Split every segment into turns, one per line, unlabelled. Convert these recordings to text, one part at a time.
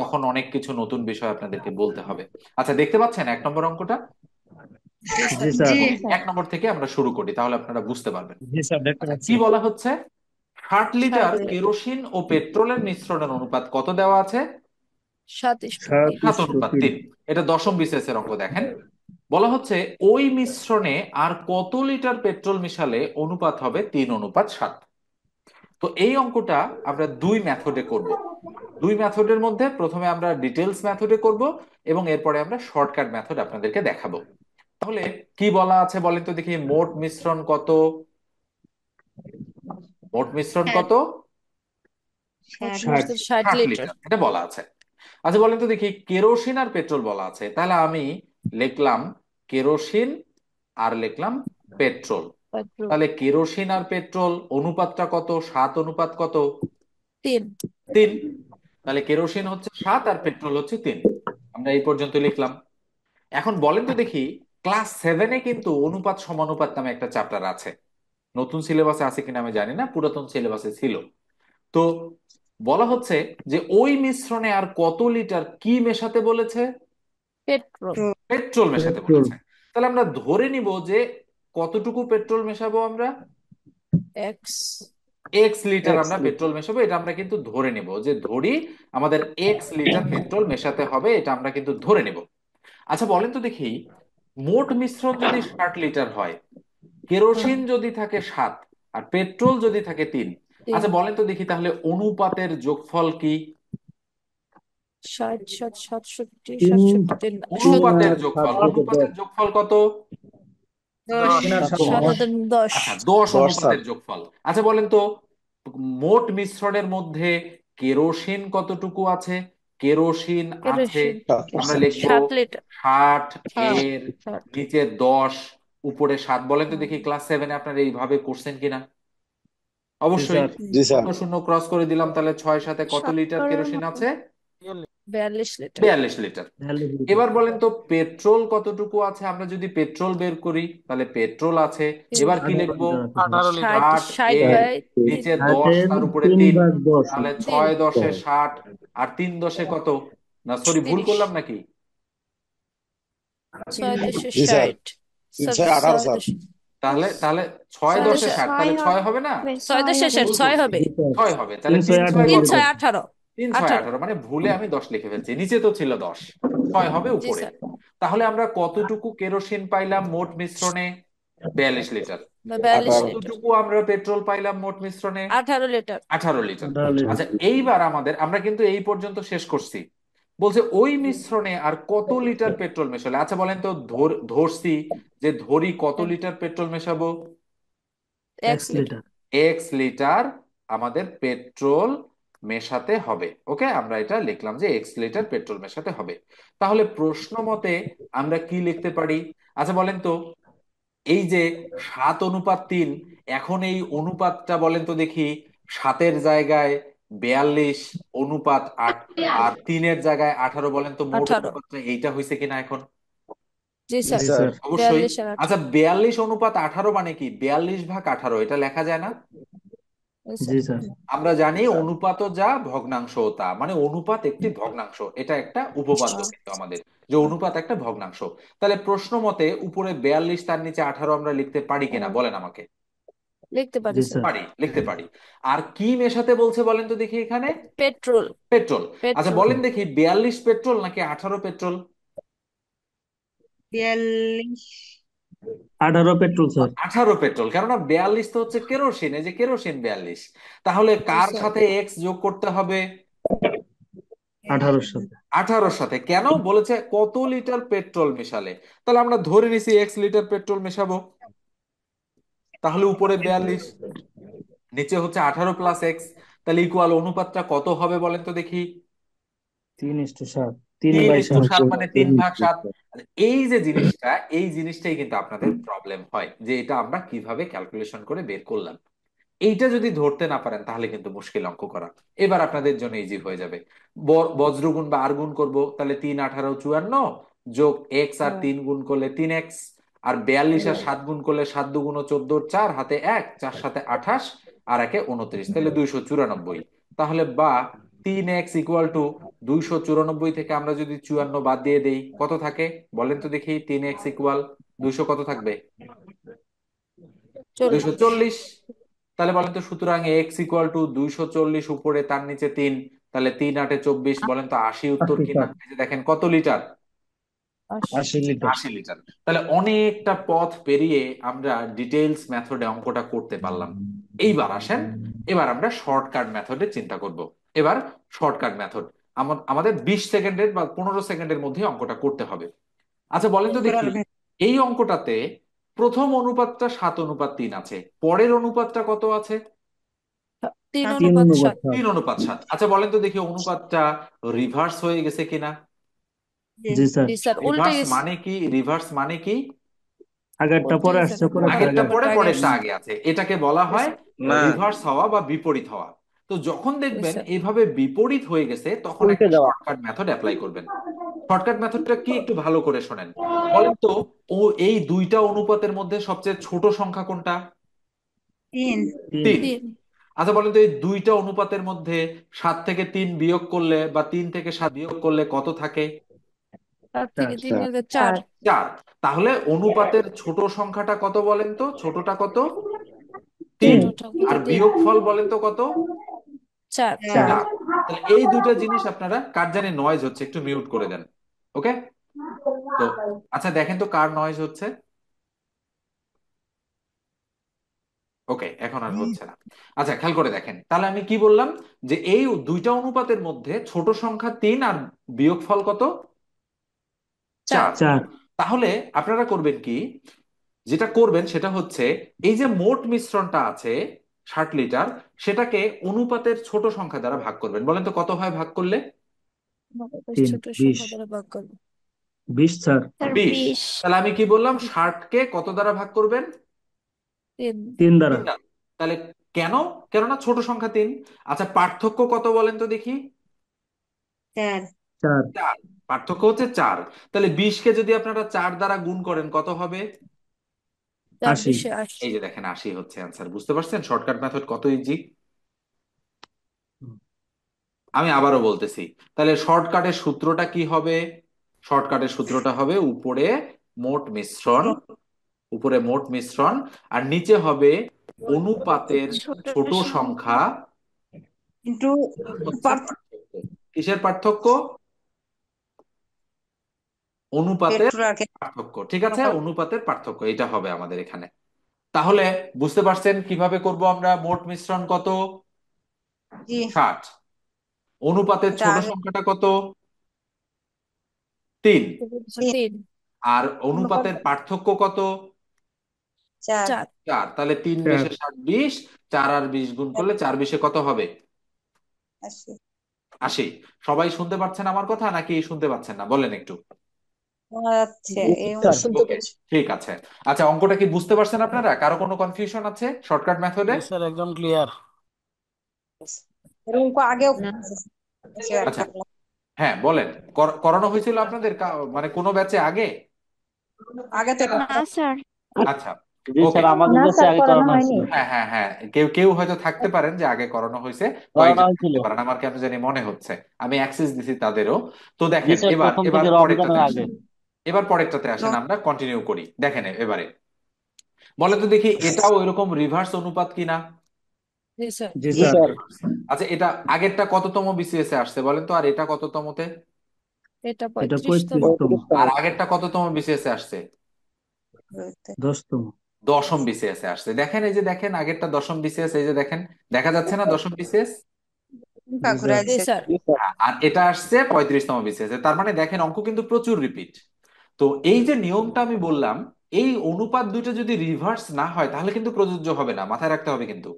তখন অনেক কিছু নতুন বিষয় আপনাদেরকে বলতে হবে। আচ্ছা, দেখতে পাচ্ছেন 1 নম্বর অঙ্কটা?
জি
জি
স্যার।
স্যার।
জি।
1 নম্বর থেকে আমরা শুরু করি, তাহলে আপনারা বুঝতে পারবেন।
জি স্যার, দেখতে
আচ্ছা,
পাচ্ছি।
কি বলা হচ্ছে? 60 লিটার
7 লিটার।
কেরোসিন ও পেট্রোলের মিশ্রণের অনুপাত কত দেওয়া আছে?
7:3।
7:3।
7:3। এটা দশম বিসিএস এর অঙ্ক। দেখেন, বলা হচ্ছে ওই মিশ্রণে আর কত লিটার পেট্রোল মিশালে অনুপাত হবে 3:7। তো এই অঙ্কটা আমরা দুই মেথডে করব। দুই মেথডের মধ্যে প্রথমে আমরা ডিটেলস মেথডে করব এবং এরপরে আমরা শর্টকাট মেথড আপনাদেরকে দেখাবো। তাহলে কি বলা আছে বলেন তো দেখি, মোট মিশ্রণ কত? মোট মিশ্রণ
ষাট।
কত?
মোট
60।
মিশ্রণ 60
ষাট
লিটার।
লিটার এটা বলা আছে। আচ্ছা, বলেন তো দেখি, কেরোসিন আর পেট্রোল বলা আছে, তাহলে আমি লিখলাম কেরোসিন আর লিখলাম পেট্রোল।
পেট্রোল।
তাহলে কেরোসিন আর পেট্রোল অনুপাতটা কত? 7 অনুপাত কত?
3।
3। তাহলে কেরোসিন হচ্ছে 7 আর পেট্রোল হচ্ছে 3। আমরা এই পর্যন্ত লিখলাম। এখন বলেন তো দেখি, ক্লাস 7-এ কিন্তু অনুপাত সমানুপাত নামে একটা চ্যাপ্টার আছে। নতুন সিলেবাসে আছে কিনা আমি জানি না, পুরাতন সিলেবাসে ছিল। তো বলা হচ্ছে যে ওই মিশ্রণে আর কত লিটার কি মেশাতে বলেছে?
পেট্রোল।
পেট্রোল মেশাতে
পেট্রোল।
বলেছে। তাহলে আমরা ধরে নিব যে কতটুকু পেট্রোল মেশাবো আমরা?
X।
এক্স লিটার
এক্স
আমরা
লিটার।
পেট্রোল মেশাবো, এটা আমরা কিন্তু ধরে নিব যে ধরি আমাদের এক্স লিটার পেট্রোল মেশাতে হবে, এটা আমরা কিন্তু ধরে নিব। আচ্ছা, বলেন তো দেখি, মোট মিশ্রণ যদি 60 লিটার হয়,
হ্যাঁ।
কেরোসিন যদি থাকে 7 আর পেট্রোল যদি থাকে 3,
3।
আচ্ছা বলেন তো দেখি তাহলে অনুপাতের যোগফল কি?
60, 7, 67,
তিন
67,
তিন
70।
অনুপাতের
আর সাত
যোগফল,
থেকে
অনুপাতের
10।
যোগফল কত?
10।
7
10।
আর 10।
আচ্ছা, 10
10 স্যার।
অনুপাতের যোগফল। আচ্ছা বলেন তো, মোট মিশ্রণের মধ্যে কেরোসিন কতটুকু আছে? কেরোসিন আছে,
কেরোসিন
আমরা
7%।
লিখবো
7 লিটার।
60,
হ্যাঁ।
এর
60।
নিচে 10, উপরে 7। বলেন তো
হুম।
দেখি ক্লাস 7-এ আপনারা এইভাবে করছেন কিনা?
জি
অবশ্যই।
স্যার। জি স্যার।
শূন্য শূন্য ক্রস করে দিলাম, তাহলে 6 সাথে কত লিটার
শতকরার
কেরোসিন
মতো
আছে?
42 লিটার।
42 লিটার। এবার বলেন তো পেট্রোল কতটুকু আছে? আমরা যদি পেট্রোল বের করি, তাহলে পেট্রোল আছে, এবার কি
18
লিখবো?
লিটার আছে স্যার।
60।
60,
60
এর
বাই
নিচে 10,
60-এর
তার উপরে
3
3।
ভাগ 10।
তাহলে
3।
6 10 60, আর 3 10 কত? না সরি, ভুল
30।
করলাম নাকি?
6 10
জি স্যার।
60।
3
sir
6 18
6
sir.
10।
তাহলে তাহলে 6
6
10
10।
60, তাহলে 6 হবে না?
6 10
হবে।
ভুল
6
করছি,
হবে।
জি স্যার।
6 হবে। তাহলে
3
তিন
6
ছয়
18
3
কত?
6
লিটার।
18।
3 6
18।
18, মানে ভুলে আমি 10 লিখে ফেলছি, নিচে তো ছিল 10। 6 হবে
জি
উপরে।
স্যার।
তাহলে আমরা কতটুকু কেরোসিন পাইলাম মোট মিশ্রণে? 42 লিটার। আর
42
18।
লিটার।
কতটুকু আমরা পেট্রোল পাইলাম মোট মিশ্রণে?
18 লিটার।
18 লিটার।
18 লিটার।
আচ্ছা, এইবার আমরা কিন্তু এই পর্যন্ত শেষ করছি। বলছে ওই মিশ্রণে আর কত লিটার পেট্রোল মেশালে। আচ্ছা বলেন তো, ধরছি যে ধরি কত লিটার পেট্রোল মেশাবো?
X
X
litre.
Litre.
X litre আমাদের পেট্রোল মেশাতে হবে। ওকে, আমরা এটা লিখলাম যে এক্স লিটার পেট্রোল মেশাতে হবে। তাহলে প্রশ্ন মতে আমরা কি লিখতে পারি? আচ্ছা বলেন তো, এই যে 7:3, এখন এই অনুপাতটা বলেন তো দেখি, 7-এর জায়গায় 42 অনুপাত 8 আর 3-এর জায়গায় 18, বলেন তো মোট
18।
অনুপাতটা এইটা হয়েছে কিনা এখন?
জি
জি
স্যার।
স্যার।
অবশ্যই।
42 আর
আচ্ছা,
18।
42:18 মানে কি? 42/18 এটা লেখা যায় না?
জি
জি
স্যার।
স্যার।
আমরা জানি অনুপাতও যা ভগ্নাংশও তা, মানে অনুপাত একটি ভগ্নাংশ, এটা একটা উপপাদ্য
হ্যাঁ।
কিন্তু আমাদের, যে অনুপাত একটা ভগ্নাংশ। তাহলে প্রশ্ন মতে উপরে 42, তার নিচে 18 আমরা লিখতে পারি কিনা
হ্যাঁ,
বলেন আমাকে?
লিখতে পারি
জি
স্যার।
স্যার।
পারি, লিখতে পারি। আর কি মেশাতে বলছে বলেন তো দেখি এখানে?
পেট্রোল।
পেট্রোল। আচ্ছা
পেট্রোল।
বলেন দেখি, 42 পেট্রোল নাকি 18 পেট্রোল?
42।
18 petrol sir.
18 পেট্রোল, কেননা 42 তো হচ্ছে কেরোসিন, এই যে কেরোসিন 42। তাহলে
জি
কার
স্যার।
সাথে এক্স যোগ করতে হবে?
18-এর সাথে।
18-র সাথে। কেন বলেছে কত লিটার পেট্রোল মেশালে? তাহলে আমরা ধরে নিছি এক্স লিটার পেট্রোল মেশাবো। তাহলে উপরে 42, নিচে হচ্ছে 18 প্লাস এক্স, তাহলে ইকুয়াল অনুপাতটা কত হবে বলেন তো দেখি?
3:7। 3
তিন
বাই
ইস্টু
7।
সাত মানে 3/7। এই যে জিনিসটা, এই জিনিসটাই কিন্তু আপনাদের প্রবলেম হয়, যে এটা আমরা কিভাবে ক্যালকুলেশন করে বের করলাম। এইটা যদি ধরতে না পারেন তাহলে কিন্তু মুশকিল অঙ্ক করা। এবার আপনাদের জন্য ইজি হয়ে যাবে। বজ্র গুণ বা আর গুণ করবো, তাহলে 3 18 54 যোগ এক্স, আর
হ্যাঁ।
3 গুণ করলে 3x, আর 42 আর
হ্যাঁ।
7 গুণ করলে 7 2 14, 4 হাতে 1, 4 7 28, আর 1 29, তাহলে 294। তাহলে বা 3x ইকুয়াল টু 294 থেকে আমরা যদি 54 বাদ দিয়ে দেই কত থাকে বলেন তো দেখি? 3x ইকুয়াল 200 কত থাকবে?
40।
240। তাহলে বলেন তো, সুতরাং এক্স ইকুয়াল টু 240 উপরে তার নিচে 3, তাহলে 3 8 24। বলেন তো 80 উত্তর
80
কিনা?
স্যার।
এই যে দেখেন কত লিটার,
80।
80 লিটার।
80 লিটার। তাহলে অনেকটা পথ পেরিয়ে আমরা ডিটেইলস মেথডে অঙ্কটা করতে পারলাম। এইবার আসেন, এবার আমরা শর্টকাট মেথডে চিন্তা করব। এবার শর্টকাট মেথড আমাদের 20 সেকেন্ডের বা 15 সেকেন্ডের মধ্যে অঙ্কটা করতে হবে। আচ্ছা বলেন তো দেখি, এই অঙ্কটাতে প্রথম অনুপাতটা 7:3 আছে, পরের অনুপাতটা কত আছে?
3
3
অনুপাত
অনুপাত
7।
স্যার।
3:7। আচ্ছা বলেন তো দেখি অনুপাতটা রিভার্স হয়ে গেছে কিনা?
জি স্যার।
জি স্যার, উল্টে
রিভার্স
গেছে।
মানে কি? রিভার্স মানে কি?
আগেরটা
উল্টে
পরে
গেছে
আসছে,
না,
পরেরটা
আগের
আগে
আগেরটা পরে,
নাম্বারটা আগে
পরেরটা
আসছে।
আগে আছে, এটাকে বলা
জি
হয়
স্যার।
না,
রিভার্স হওয়া বা বিপরীত হওয়া। তো যখন
জি
দেখবেন
স্যার।
এইভাবে বিপরীত হয়ে গেছে তখন
উল্টে
একটা
দেওয়া।
শর্টকাট মেথড অ্যাপ্লাই করবেন। শর্টকাট মেথডটা কি একটু ভালো করে শোনেন। বলেন তো, ও এই দুইটা অনুপাতের মধ্যে সবচেয়ে ছোট সংখ্যা কোনটা?
3
3।
3।
3।
আচ্ছা বলেন তো, এই দুইটা অনুপাতের মধ্যে 7 থেকে 3 বিয়োগ করলে বা 3 থেকে 7 বিয়োগ করলে কত থাকে?
7
4
থেকে 3 গেলে 4।
4। তাহলে অনুপাতের ছোট সংখ্যাটা কত বলেন তো? ছোটটা কত? 3।
ছোটটা কত?
আর
3।
বিয়োগফল বলেন তো কত?
4।
4
4। তাহলে এই দুটো জিনিস আপনারা, কার জানি নয়েজ হচ্ছে, একটু মিউট করে দেন। ওকে। তো আচ্ছা দেখেন তো কার নয়েজ হচ্ছে। ওকে, এখন আর হচ্ছে না। আচ্ছা খেয়াল করে দেখেন, তাহলে আমি কি বললাম, যে এই দুইটা অনুপাতের মধ্যে ছোট সংখ্যা 3 আর বিয়োগফল কত?
4।
4।
4।
তাহলে আপনারা করবেন কি, যেটা করবেন সেটা হচ্ছে, এই যে মোট মিশ্রণটা আছে 60 লিটার, সেটাকে অনুপাতের ছোট সংখ্যা দ্বারা ভাগ করবেন। বলেন তো কত হয় ভাগ করলে?
তিন
ছোট
20।
সংখ্যা দ্বারা ভাগ করবো।
20 স্যার।
স্যার
20।
20।
তাহলে আমি কি বললাম, 60কে কত দ্বারা ভাগ করবেন?
3।
3 দ্বারা।
3 দ্বারা। তাহলে কেন? কেননা ছোট সংখ্যা 3। আচ্ছা পার্থক্য কত বলেন তো দেখি?
4
4।
4। পার্থক্য হচ্ছে 4। তাহলে 20কে যদি আপনারা 4 দ্বারা গুণ করেন কত হবে?
4
80।
20 80।
এই যে দেখেন 80 হচ্ছে অ্যান্সার। বুঝতে পারছেন শর্টকাট মেথড কত ইজি? আমি আবারও বলতেছি, তাহলে শর্টকাটের সূত্রটা কি হবে? শর্টকাটের সূত্রটা হবে উপরে মোট মিশ্রণ, উপরে মোট মিশ্রণ, আর নিচে হবে অনুপাতের
ছোট
ছোট সংখ্যা
কিন্তু
হচ্ছে পার্থক্য। কিসের পার্থক্য? অনুপাতের
পেট্রোরাকে
পার্থক্য। ঠিক আছে, অনুপাতের পার্থক্য এটা হবে আমাদের এখানে। তাহলে বুঝতে পারছেন কিভাবে করব আমরা? মোট মিশ্রণ কত?
জি
60। অনুপাতের
এটা
ছোট
আগে
সংখ্যাটা কত? 3।
3।
আর
অনুপাত
অনুপাতের পার্থক্য কত?
4
4।
4। তাহলে 3
4।
20 60 20, 4 আর 20 গুণ করলে 4 20 কত হবে?
80
80। সবাই শুনতে পাচ্ছেন আমার কথা নাকি শুনতে পাচ্ছেন না বলেন একটু।
আচ্ছা এই
ওকে ঠিক আছে। আচ্ছা অঙ্কটা কি বুঝতে পারছেন আপনারা? কারো কোনো কনফিউশন আছে শর্টকাট মেথডে?
জি স্যার একদম ক্লিয়ার।
এরকম আগেও
আচ্ছা হ্যাঁ বলেন, করানো হয়েছিল আপনাদের মানে কোনো ব্যাচে আগে?
আগে তো
না স্যার।
আচ্ছা
জি
ওকে।
স্যার আমাদের
না
কাছে
স্যার,
আগে
করানো
করানো
হয়নি।
হয়েছিল।
হ্যাঁ হ্যাঁ হ্যাঁ, কেউ কেউ হয়তো থাকতে পারেন যে আগে করানো হয়েছে,
করানো
কয়েকজন
হয়েছিল।
থাকতে পারেন, আমার কেন জানি মনে হচ্ছে, আমি অ্যাক্সেস দিছি তাদেরও। তো
জি
দেখেন
স্যার
এবার
প্রথম
এবার
থেকে
পরেরটাতে
রমজানের আগে।
আসেন। এবার পরেরটাতে আসেন, আমরা কন্টিনিউ করি। দেখেন এবারে বলে তো দেখি, এটাও এরকম রিভার্স অনুপাত কিনা?
জি স্যার।
জি
জি
স্যার।
স্যার।
আচ্ছা এটা আগেরটা কততম বিসিএস এ আসছে বলেন তো, আর এটা কততমতে?
এটা
এটা
35তম।
35তম।
আর আগেরটা কততম বিসিএস এ আসছে?
10তম।
দশম বিসিএস এ আসছে। দেখেন এই যে দেখেন, আগেরটা দশম বিসিএস, এই যে দেখেন, দেখা যাচ্ছে না দশম বিসিএস?
জি স্যার।
ঘুরাই
জি
দিছে
স্যার।
আর এটা আসছে 35তম বিসিএস এ। তার মানে দেখেন অঙ্ক কিন্তু প্রচুর রিপিট। তো এই যে নিয়মটা আমি বললাম, এই অনুপাত দুইটা যদি রিভার্স না হয় তাহলে কিন্তু প্রযোজ্য হবে না, মাথায় রাখতে হবে কিন্তু।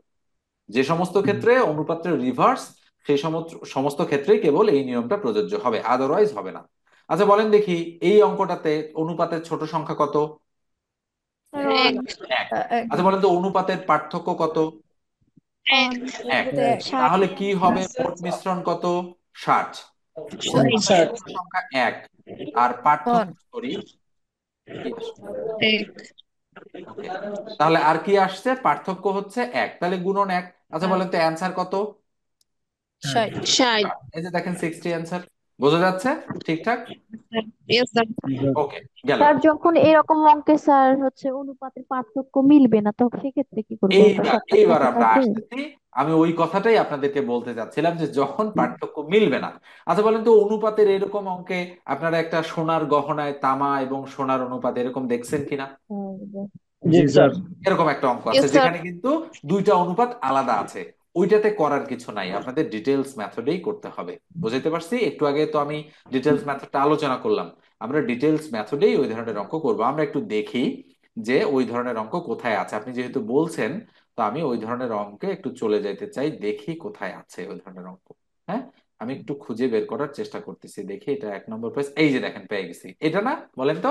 যে সমস্ত ক্ষেত্রে অনুপাতের রিভার্স, সেই সমস্ত সমস্ত ক্ষেত্রেই কেবল এই নিয়মটা প্রযোজ্য হবে, আদারওয়াইজ হবে না। আচ্ছা বলেন দেখি, এই অঙ্কটাতে অনুপাতের ছোট সংখ্যা কত?
স্যার 1।
1।
1।
আচ্ছা বলেন তো অনুপাতের পার্থক্য কত? 1।
এক।
তাহলে কি হবে? মোট মিশ্রণ কত? 60। অনুপাতের ছোট সংখ্যা 1, আর পার্থক্য, সরি কি আসবে? ওকে, তাহলে আর কি আসছে? পার্থক্য হচ্ছে 1, তাহলে গুণন 1। আচ্ছা বলেন তো অ্যান্সার কত?
ষাট।
60।
এই যে দেখেন 60 অ্যান্সার। বোঝা যাচ্ছে ঠিকঠাক?
Yes, sir.
জি স্যার।
ওকে, গেল।
স্যার যখন এরকম অঙ্কে স্যার হচ্ছে অনুপাতের পার্থক্য মিলবে না, তো সেক্ষেত্রে কি করবো? একটা
এইবার
শর্টকাট
এইবার
মেথড
আমরা
আছে?
আসতেছি, আমি ওই কথাটাই আপনাদেরকে বলতে চাচ্ছিলাম যে যখন পার্থক্য মিলবে না। আচ্ছা বলেন তো, অনুপাতের এরকম অঙ্কে আপনারা একটা সোনার গহনায় তামা এবং সোনার অনুপাত এরকম দেখছেন কিনা?
জি স্যার।
এরকম একটা অঙ্ক আছে
Yes, sir.
যেখানে কিন্তু দুইটা অনুপাত আলাদা আছে। ওইটাতে করার কিছু নাই, আপনাদের ডিটেলস মেথডেই করতে হবে। বুঝাইতে পারছি? একটু আগে তো আমি ডিটেলস মেথডটা আলোচনা করলাম। আমরা ডিটেলস মেথডেই ওই ধরনের অঙ্ক করব। আমরা একটু দেখি যে ওই ধরনের অঙ্ক কোথায় আছে। আপনি যেহেতু বলছেন, তো আমি ওই ধরনের অঙ্কে একটু চলে যাইতে চাই, দেখি কোথায় আছে ওই ধরনের অঙ্ক। হ্যাঁ, আমি একটু খুঁজে বের করার চেষ্টা করতেছি। দেখি, এটা 1 নম্বর পেজ, এই যে দেখেন পেয়ে গেছি। এটা না, বলেন তো?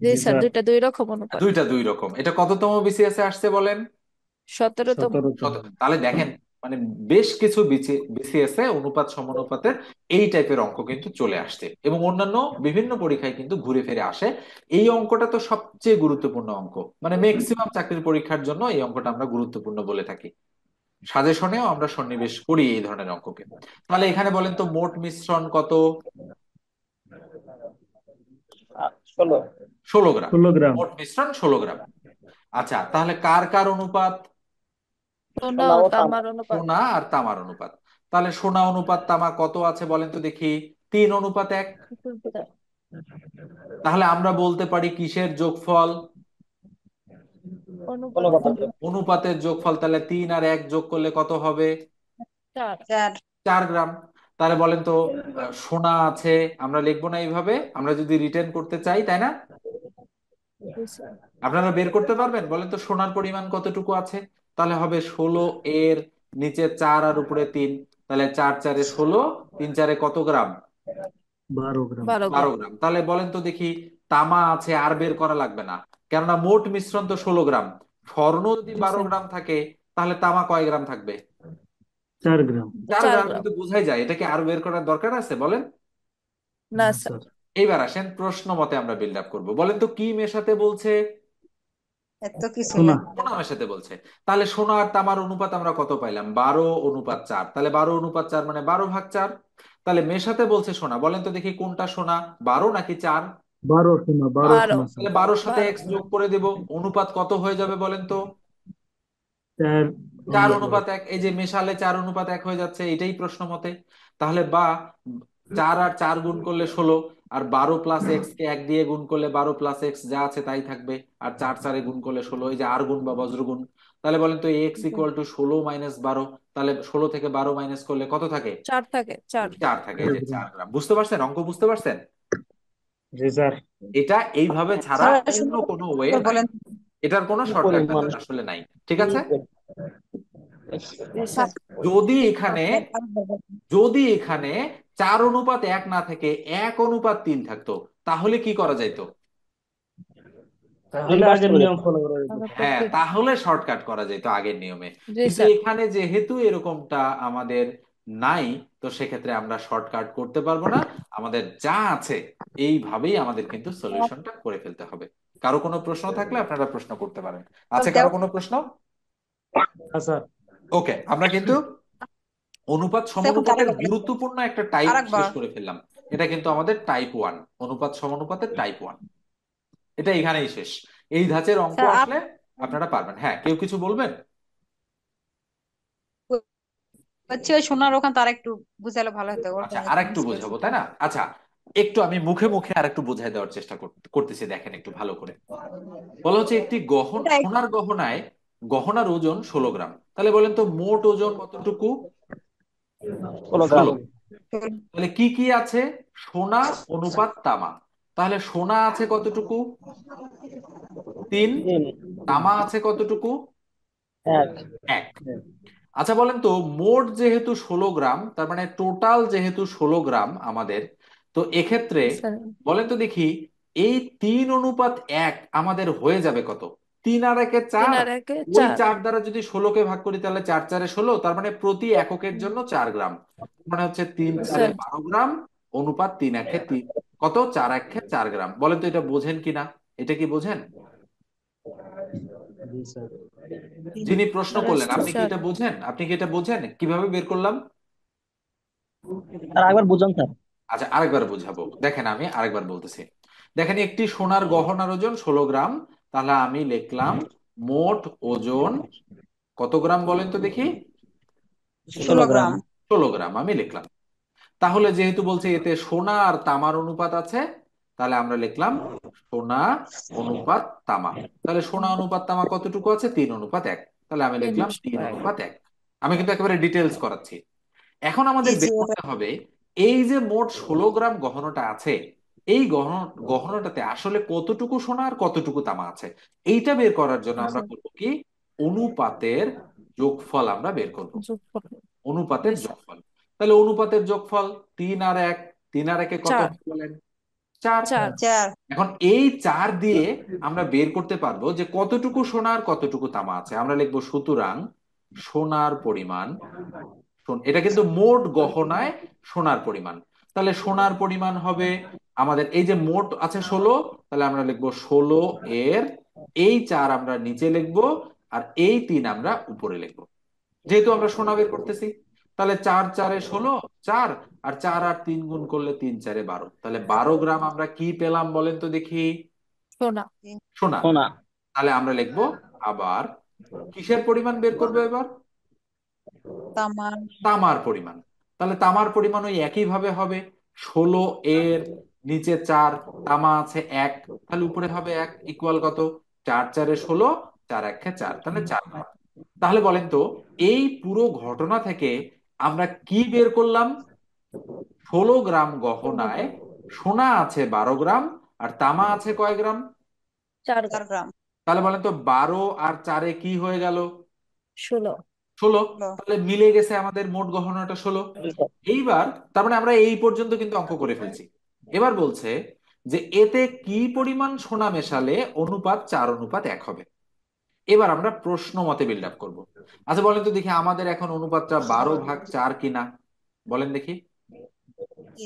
জি
জি
স্যার,
স্যার।
দুইটা দুই রকম অনুপাত।
দুইটা দুই রকম। এটা কততম বিসিএস এ আসছে বলেন?
17তম।
17তম।
তাহলে দেখেন, মানে বেশ কিছু বিসিএস এ অনুপাত সমানুপাতের এই টাইপের অঙ্ক কিন্তু চলে আসছে, এবং অন্যান্য বিভিন্ন পরীক্ষায় কিন্তু ঘুরে ফিরে আসে। এই অঙ্কটা তো সবচেয়ে গুরুত্বপূর্ণ অঙ্ক, মানে ম্যাক্সিমাম চাকরির পরীক্ষার জন্য এই অঙ্কটা আমরা গুরুত্বপূর্ণ বলে থাকি। সাজেশনেও আমরা সন্নিবেশ করি এই ধরনের অঙ্ককে। তাহলে এখানে বলেন তো, মোট মিশ্রণ কত? 16 গ্রাম।
16 গ্রাম।
মোট মিশ্রণ 16 গ্রাম। আচ্ছা, তাহলে কার কার অনুপাত?
সোনা ও তামার অনুপাত।
সোনা আর তামার অনুপাত। তাহলে সোনা অনুপাত তামা কত আছে বলেন তো দেখি? 3:1। তাহলে আমরা বলতে পারি কিসের যোগফল?
অনুপাত।
অনুপাতের যোগফল। তাহলে 3 আর 1 যোগ করলে কত হবে?
4।
4।
4 গ্রাম। তাহলে বলেন তো, সোনা আছে, আমরা লিখবো না এইভাবে, আমরা যদি রিটার্ন করতে চাই, তাই না?
জি স্যার।
আপনারা বের করতে পারবেন? বলেন তো সোনার পরিমাণ কতটুকু আছে? তাহলে হবে 16 এর নিচে 4 আর উপরে 3। তাহলে 4 4 16, 3 4 কত গ্রাম?
12 গ্রাম।
12
12
গ্রাম।
গ্রাম। তাহলে বলেন তো দেখি, তামা আছে, আর বের করা লাগবে না, কেননা মোট মিশ্রণ তো 16 গ্রাম। স্বর্ণ যদি
জি
12
স্যার।
গ্রাম থাকে, তাহলে তামা কয় গ্রাম থাকবে?
4 গ্রাম।
4
4
গ্রাম।
গ্রাম।
কিন্তু বোঝাই যায়, এটাকে আর বের করার দরকার আছে বলেন?
না
না
স্যার।
স্যার।
এইবার আসেন, প্রশ্ন মতে আমরা বিল্ড আপ করবো। বলেন তো কি মেশাতে বলছে?
এত কিছু
সোনা।
সোনা মেশাতে বলছে। তাহলে সোনা আর তামার অনুপাত আমরা কত পাইলাম? 12:4। তাহলে 12:4 মানে 12/4। তাহলে মেশাতে বলছে সোনা। বলেন তো দেখি কোনটা সোনা, 12 নাকি 4?
12 সোনা। 12
12।
সোনা স্যার।
তাহলে 12-র সাথে
12।
এক্স যোগ করে দেব, অনুপাত কত হয়ে যাবে বলেন তো?
4
4:1। এই যে মেশালে 4:1 হয়ে যাচ্ছে, এটাই প্রশ্ন মতে। তাহলে বা 4 আর 4 গুণ করলে 16, আর 12 প্লাস এক্স কে 1 দিয়ে গুণ করলে 12 প্লাস এক্স যা আছে তাই থাকবে, আর 4 4 গুণ করলে 16, এই যে আর গুণ বা বজ্রগুণ। তাহলে বলেন তো এক্স ইকুয়াল টু 16 মাইনাস 12। তাহলে 16 থেকে 12 মাইনাস করলে কত থাকে?
4 থাকে। 4।
4 থাকে। এই যে 4 গ্রাম। বুঝতে পারছেন? অঙ্ক বুঝতে পারছেন?
জি স্যার।
এটা এইভাবে ছাড়া
স্যার
অন্য
সুন্দর
কোনো ওয়ে
করে
নাই।
বলেন।
এটার কোনো শর্টকাট মেথড আসলে নাই। ঠিক আছে?
জি স্যার।
যদি এখানে যদি এখানে 4:1 না থেকে 1:3 থাকতো, তাহলে কি করা যাইতো?
তাহলে আগের নিয়ম ফলো করা যেত।
হ্যাঁ, তাহলে শর্টকাট করা যেত আগের নিয়মে।
জি
কিন্তু
স্যার।
এখানে যেহেতু এরকমটা আমাদের নাই, তো সেক্ষেত্রে আমরা শর্টকাট করতে পারবো না। আমাদের যা আছে এইভাবেই আমাদের কিন্তু সলিউশনটা করে ফেলতে হবে। কারো কোনো প্রশ্ন থাকলে আপনারা প্রশ্ন করতে পারেন। আছে কারো কোনো প্রশ্ন?
হ্যাঁ স্যার।
ওকে, আমরা কিন্তু অনুপাত
দেখুন
সমানুপাতের
আরেকবার বলেন।
গুরুত্বপূর্ণ একটা টাইপ
আরেকবার।
শেষ করে ফেললাম। এটা কিন্তু আমাদের টাইপ 1, অনুপাত সমানুপাতের টাইপ 1। এটা এখানেই শেষ। এই ধাঁচের অঙ্ক
স্যার
আসলে আপনারা পারবেন। হ্যাঁ, কেউ কিছু বলবেন?
হচ্ছে ওই সোনার ওখান তার একটু বুঝালে ভালো হতো, ওটা
আচ্ছা, আর
একটু
একটু
মিস করছি।
বোঝাবো, তাই না? আচ্ছা, একটু আমি মুখে মুখে আর একটু বোঝাই দেওয়ার চেষ্টা করতেছি। দেখেন একটু ভালো করে। বলা হচ্ছে একটি
এটা
সোনার গহনায় গহনার ওজন 16 গ্রাম। তাহলে বলেন তো মোট ওজন কতটুকু? 16। তাহলে কি কি আছে? সোনা অনুপাত তামা। তাহলে সোনা আছে কতটুকু? 3। তামা আছে কতটুকু? 1। আচ্ছা বলেন তো, মোট যেহেতু 16 গ্রাম, তার মানে টোটাল যেহেতু 16 গ্রাম আমাদের, তো এক্ষেত্রে
জি স্যার।
বলেন তো দেখি, এই 3:1 আমাদের হয়ে যাবে কত? 3 আর 1
3
4।
আর 1
ওই
4।
4 দ্বারা যদি 16-কে ভাগ করি, তাহলে 4 4 16, তার মানে প্রতি এককের জন্য 4 গ্রাম। মানে হচ্ছে 3 4
স্যার।
12 গ্রাম, অনুপাত 3 1 3। কত? 4 1 4 গ্রাম। বলেন তো এটা বোঝেন কিনা? এটা কি বোঝেন?
জি স্যার।
যিনি প্রশ্ন করলেন, আপনি কি
স্যার
এটা বোঝেন? আপনি কি এটা বোঝেন কিভাবে বের করলাম?
স্যার আরেকবার বুঝান স্যার।
আচ্ছা, আরেকবার বুঝাবো, দেখেন আমি আরেকবার বলতেছি। দেখেন, একটি সোনার গহনার ওজন 16 গ্রাম। তাহলে আমি লিখলাম মোট ওজন কত গ্রাম বলেন তো দেখি?
16 গ্রাম।
16 গ্রাম।
16 গ্রাম আমি লিখলাম। তাহলে যেহেতু বলছে এতে সোনা আর তামার অনুপাত আছে, তাহলে আমরা লিখলাম সোনা অনুপাত তামা। তাহলে সোনা অনুপাত তামা কতটুকু আছে? 3:1। তাহলে আমি লিখলাম 3:1। আমি কিন্তু একেবারে ডিটেলস করাচ্ছি। এখন আমাদের
জি
বের
ওটা
করতে হবে এই যে মোট 16 গ্রাম গহনাটা আছে, এই গহনাটাতে আসলে কতটুকু সোনা আর কতটুকু তামা আছে। এইটা বের করার জন্য আমরা করব কি, অনুপাতের যোগফল আমরা বের করব। অনুপাতের যোগফল। তাহলে অনুপাতের যোগফল 3 আর 1। 3 আর 1 কত
4
হয় বলেন? 4।
4
4।
এখন এই 4 দিয়ে আমরা বের করতে পারবো যে কতটুকু সোনা আর কতটুকু তামা আছে। আমরা লিখবো সুতরাং সোনার পরিমাণ, এটা কিন্তু মোট গহনায় সোনার পরিমাণ। তাহলে সোনার পরিমাণ হবে আমাদের এই যে মোট আছে 16, তাহলে আমরা লিখবো 16 এর এই 4 আমরা নিচে লিখবো, আর এই 3 আমরা উপরে লিখবো, যেহেতু আমরা সোনা বের করতেছি। তাহলে 4 4 এ 16, 4 আর 4 আর 3 গুণ করলে 3 4 এ 12। তাহলে 12 গ্রাম আমরা কি পেলাম বলেন তো দেখি?
সোনা
সোনা।
সোনা।
তাহলে আমরা লিখবো আবার কিসের পরিমাণ বের করবো এবার?
তামার।
তামার পরিমাণ। তাহলে তামার পরিমাণ ওই একই ভাবে হবে, 16 এর নিচে 4, তামা আছে 1, তাহলে উপরে হবে 1 ইকুয়াল কত? 4 4 এ 16, 4 1 4, তাহলে 4 গ্রাম। তাহলে বলেন তো এই পুরো ঘটনা থেকে আমরা কি বের করলাম? 16 গ্রাম গহনায় সোনা আছে 12 গ্রাম, আর তামা আছে কয় গ্রাম?
4
4 গ্রাম।
তাহলে বলেন তো 12 আর 4 কি হয়ে গেল?
16
16।
হলো।
তাহলে মিলে গেছে আমাদের মোট গহনাটা 16। এইবার তার মানে আমরা এই পর্যন্ত কিন্তু অঙ্ক করে ফেলছি। এবার বলছে যে এতে কি পরিমাণ সোনা মেশালে অনুপাত 4:1 হবে। এবার আমরা প্রশ্ন মতে বিল্ড আপ করবো। আচ্ছা বলেন তো দেখি, আমাদের এখন অনুপাতটা 12/4 কিনা, বলেন দেখি।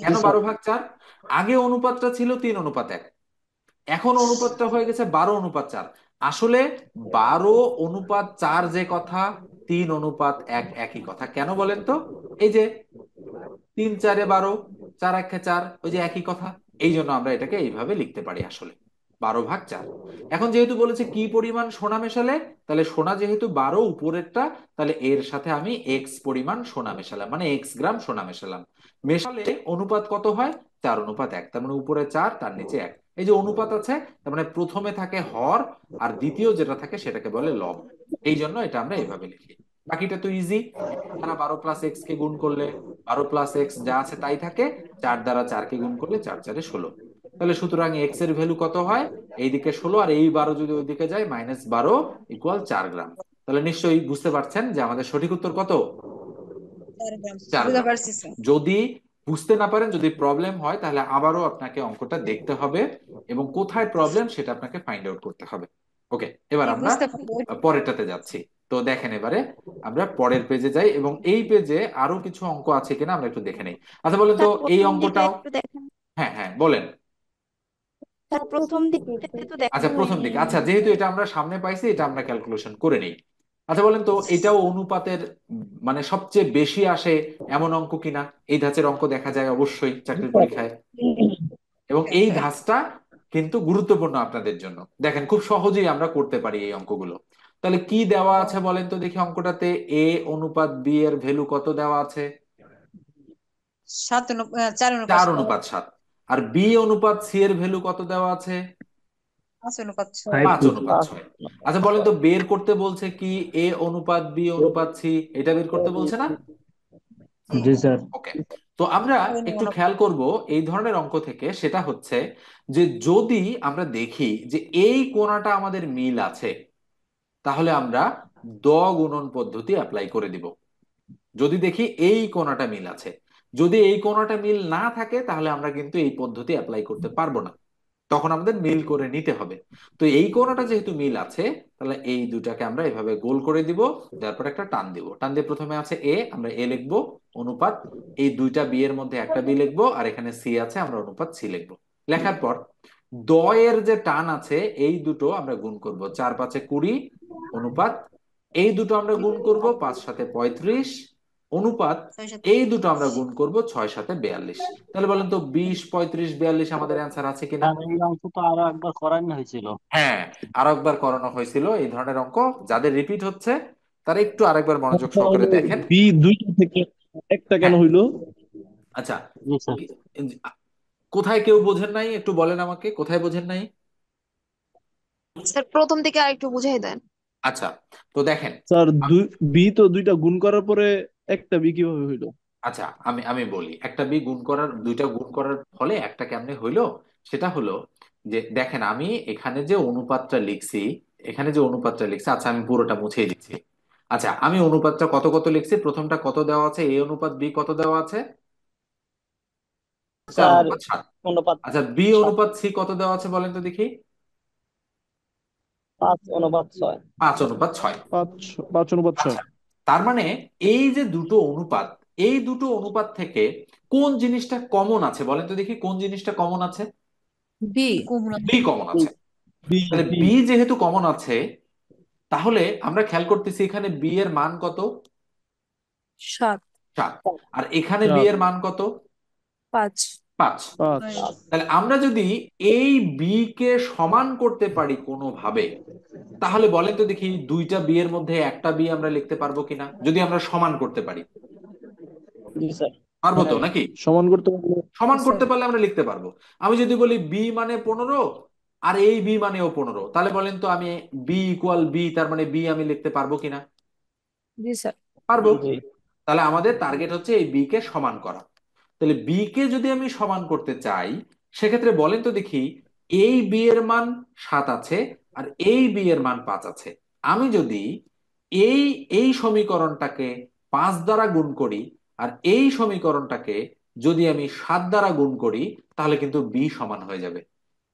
কেন
জি স্যার।
12/4? আগে অনুপাতটা ছিল 3:1, এখন অনুপাতটা হয়ে গেছে 12:4। আসলে 12:4 যে কথা, 3:1 একই কথা। কেন বলেন তো? এই যে 3 4 এ 12, 4 1 4, ওই যে একই কথা। এই জন্য আমরা এটাকে এইভাবে লিখতে পারি আসলে 12/4। এখন যেহেতু বলেছে কি পরিমাণ সোনা মেশালে, তাহলে সোনা যেহেতু 12 উপরেরটা, তাহলে এর সাথে আমি এক্স পরিমাণ সোনা মেশালাম, মানে এক্স গ্রাম সোনা মেশালাম। মেশালে অনুপাত কত হয়? 4:1। তার মানে উপরে 4, তার নিচে 1। এই যে অনুপাত আছে, তার মানে প্রথমে থাকে হর, আর দ্বিতীয় যেটা থাকে সেটাকে বলে লব। এই জন্য এটা আমরা এইভাবে লিখি। বাকিটা তো ইজি। দ্বারা 12 + x কে গুণ করলে 12 + x যা আছে তাই থাকে, 4 দ্বারা 4 কে গুণ করলে 4 4 এ 16। তাহলে সুতরাং এক্স এর ভ্যালু কত হয়? এইদিকে 16 আর এই 12 যদি ওইদিকে যায় -12 ইকুয়াল 4 গ্রাম। তাহলে নিশ্চয়ই বুঝতে পারছেন যে আমাদের সঠিক উত্তর কত?
4 গ্রাম
4
বুঝতে
গ্রাম।
পারছি স্যার।
যদি বুঝতে না পারেন, যদি প্রবলেম হয়, তাহলে আবারও আপনাকে অঙ্কটা দেখতে হবে এবং কোথায় প্রবলেম সেটা আপনাকে ফাইন্ড আউট করতে হবে। ওকে, এবার আমরা
বুঝতে পারবো।
পরেরটাতে যাচ্ছি। তো দেখেন এবারে আমরা পরের পেজে যাই এবং এই পেজে আরো কিছু অঙ্ক আছে কিনা আমরা একটু দেখে নেই। আচ্ছা বলেন তো
স্যার
এই
প্রথম দিকটা
অঙ্কটাও।
একটু দেখেন।
হ্যাঁ হ্যাঁ বলেন।
স্যার প্রথম দিকটাতে তো
আচ্ছা
দেখানো
প্রথম
হয়নি।
দিকে, আচ্ছা যেহেতু এটা আমরা সামনে পাইছি, এটা আমরা ক্যালকুলেশন করে নেই। আচ্ছা বলেন তো এটাও অনুপাতের মানে সবচেয়ে বেশি আসে এমন অঙ্ক কিনা? এই ধাঁচের অঙ্ক দেখা যায় অবশ্যই চাকরির পরীক্ষায়, এবং এই
আচ্ছা।
ধাঁচটা কিন্তু গুরুত্বপূর্ণ আপনাদের জন্য। দেখেন খুব সহজেই আমরা করতে পারি এই অঙ্কগুলো। তাহলে কি দেওয়া আছে বলেন তো দেখি অঙ্কটাতে? এ অনুপাত বি এর ভ্যালু কত দেওয়া আছে?
4 অনুপাত
4:7। আর বি অনুপাত সি এর ভ্যালু কত দেওয়া আছে?
5 অনুপাত 6।
5:6। আচ্ছা বলেন তো বের করতে বলছে কি এ অনুপাত বি অনুপাত সি, এটা বের করতে বলছে না?
জি।
জি স্যার।
ওকে। তো আমরা একটু খেয়াল করব এই ধরনের অঙ্ক থেকে, সেটা হচ্ছে যে যদি আমরা দেখি যে এই কোণাটা আমাদের মিল আছে, তাহলে আমরা দ গুণন পদ্ধতি অ্যাপ্লাই করে দিব। যদি দেখি এই কোণাটা মিল আছে, যদি এই কোণাটা মিল না থাকে, তাহলে আমরা কিন্তু এই পদ্ধতি অ্যাপ্লাই করতে পারবো না, তখন আমাদের মিল করে নিতে হবে। তো এই কোণাটা যেহেতু মিল আছে, তাহলে এই দুটাকে আমরা এভাবে গোল করে দিব, তারপর একটা টান দিব। টান দিয়ে প্রথমে আছে এ, আমরা এ লিখবো, অনুপাত এই দুইটা বি এর মধ্যে একটা বি লিখবো, আর এখানে সি আছে, আমরা অনুপাত সি লিখবো। লেখার পর দ এর যে টান আছে এই দুটো আমরা গুণ করব, 4 5 এ 20, অনুপাত এই দুটো আমরা গুণ করব 5 × 7 = 35, অনুপাত
6 × 7
এই দুটো আমরা গুণ করব 6 × 7 = 42। তাহলে বলেন তো 20, 35, 42 আমাদের অ্যান্সার আছে কিনা?
স্যার এই অঙ্ক তো আরো একবার করানো হয়েছিল।
হ্যাঁ, আরো একবার করানো হয়েছিল এই ধরনের অঙ্ক। যাদের রিপিট হচ্ছে তারা একটু আরেকবার মনোযোগ সহকারে
তাহলে
দেখেন।
বি দুইটা থেকে একটা কেন
হ্যাঁ,
হইলো?
আচ্ছা,
জি স্যার।
কোথায় কেউ বোঝেন নাই একটু বলেন আমাকে, কোথায় বোঝেন নাই?
স্যার প্রথম থেকে আরেকটু বুঝাই দেন।
আচ্ছা, তো দেখেন,
স্যার বি তো দুইটা গুণ করার পরে একটা বি কিভাবে হইলো?
আচ্ছা আমি আমি বলি, একটা বি গুণ করার, দুইটা গুণ করার ফলে একটা কেমনে হইলো। সেটা হলো যে দেখেন, আমি এখানে যে অনুপাতটা লিখছি, এখানে যে অনুপাতটা লিখছি, আচ্ছা আমি পুরোটা মুছেই দিচ্ছি। আচ্ছা, আমি অনুপাতটা কত কত লিখছি, প্রথমটা কত দেওয়া আছে, এ অনুপাত বি কত দেওয়া আছে, 4
স্যার
অনুপাত 7।
অনুপাত
আচ্ছা, বি
7,
অনুপাত সি কত দেওয়া আছে বলেন তো দেখি?
5/6।
5/6।
5/6।
আচ্ছা, তার মানে এই যে দুটো অনুপাত, এই দুটো অনুপাত থেকে কোন জিনিসটা কমন আছে বলেন তো দেখি, কোন জিনিসটা কমন আছে?
বি
কুমড়ো।
বি কমন আছে।
বি
তাহলে
বি
বি যেহেতু কমন আছে, তাহলে আমরা খেয়াল করতেছি এখানে বি এর মান কত?
7
7। আর এখানে বি
4
এর মান কত?
5
5।
5
তাহলে আমরা যদি এই বি কে সমান করতে পারি কোনোভাবে, তাহলে বলেন তো দেখি দুইটা বি এর মধ্যে একটা বি আমরা লিখতে পারবো কিনা, যদি আমরা সমান করতে পারি?
জি স্যার।
পারবো তো
হ্যাঁ,
নাকি?
সমান করতে পারলে
সমান
স্যার
করতে পারলে আমরা লিখতে পারবো। আমি যদি বলি বি মানে 15 আর এই বি মানেও 15, তাহলে বলেন তো আমি বি ইকুয়াল বি, তার মানে বি আমি লিখতে পারবো কিনা?
জি স্যার
পারবো।
জি
তাহলে আমাদের টার্গেট হচ্ছে এই বি কে সমান করা। তাহলে বি কে যদি আমি সমান করতে চাই, সেক্ষেত্রে বলেন তো দেখি, এই বি এর মান 7 আছে আর এই বি এর মান 5 আছে। আমি যদি এই এই সমীকরণটাকে 5 দ্বারা গুণ করি আর এই সমীকরণটাকে যদি আমি 7 দ্বারা গুণ করি, তাহলে কিন্তু বি সমান হয়ে যাবে।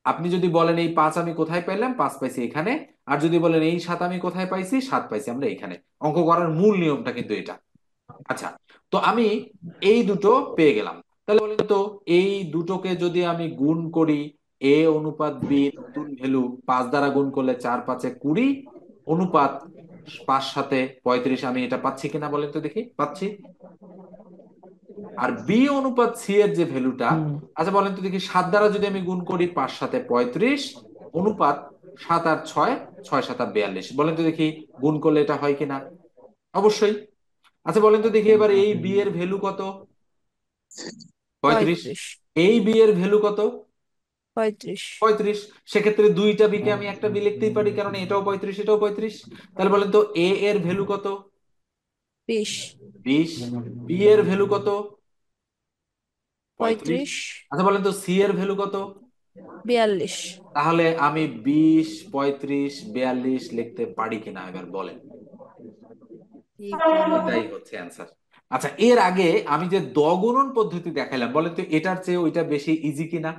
আপনি যদি বলেন এই 5 আমি কোথায় পাইলাম, 5 পাইছি এখানে। আর যদি বলেন এই 7 আমি কোথায় পাইছি, 7 পাইছি আমরা এখানে। অঙ্ক করার মূল নিয়মটা কিন্তু এটা। আচ্ছা, তো আমি এই দুটো পেয়ে গেলাম। তাহলে বলেন তো এই দুটোকে যদি আমি গুণ করি, এ অনুপাত বি নতুন ভ্যালু 5 দ্বারা গুণ করলে 4×5 = 20, অনুপাত 5×7 = 35, আমি এটা পাচ্ছি কিনা বলেন তো দেখি? পাচ্ছি। আর বি অনুপাত সি এর যে ভ্যালুটা,
হুম
আচ্ছা বলেন তো দেখি 7 দ্বারা যদি আমি গুণ করি, 5×7 = 35, অনুপাত 7 আর 6, 6×7 = 42, বলেন তো দেখি গুণ করলে এটা হয় কিনা? অবশ্যই। আচ্ছা বলেন তো দেখি এবার এই বি এর ভ্যালু কত? 35।
35
এই বি এর ভ্যালু কত?
35
35। সেক্ষেত্রে দুইটা বি কে আমি একটা বি লিখতেই পারি, কারণ এটাও 35 এটাও 35। তাহলে বলেন তো এ এর ভ্যালু কত?
20
20। বি এর ভ্যালু কত? 35।
35
আচ্ছা বলেন তো সি এর ভ্যালু কত?
42
তাহলে আমি 20, 35, 42 লিখতে পারি কিনা এবার বলেন? এটাই হচ্ছে অ্যান্সার। আচ্ছা, এর আগে আমি যে দ-গুণন পদ্ধতি দেখাইলাম, বলেন তো এটার চেয়ে ওইটা বেশি ইজি কিনা?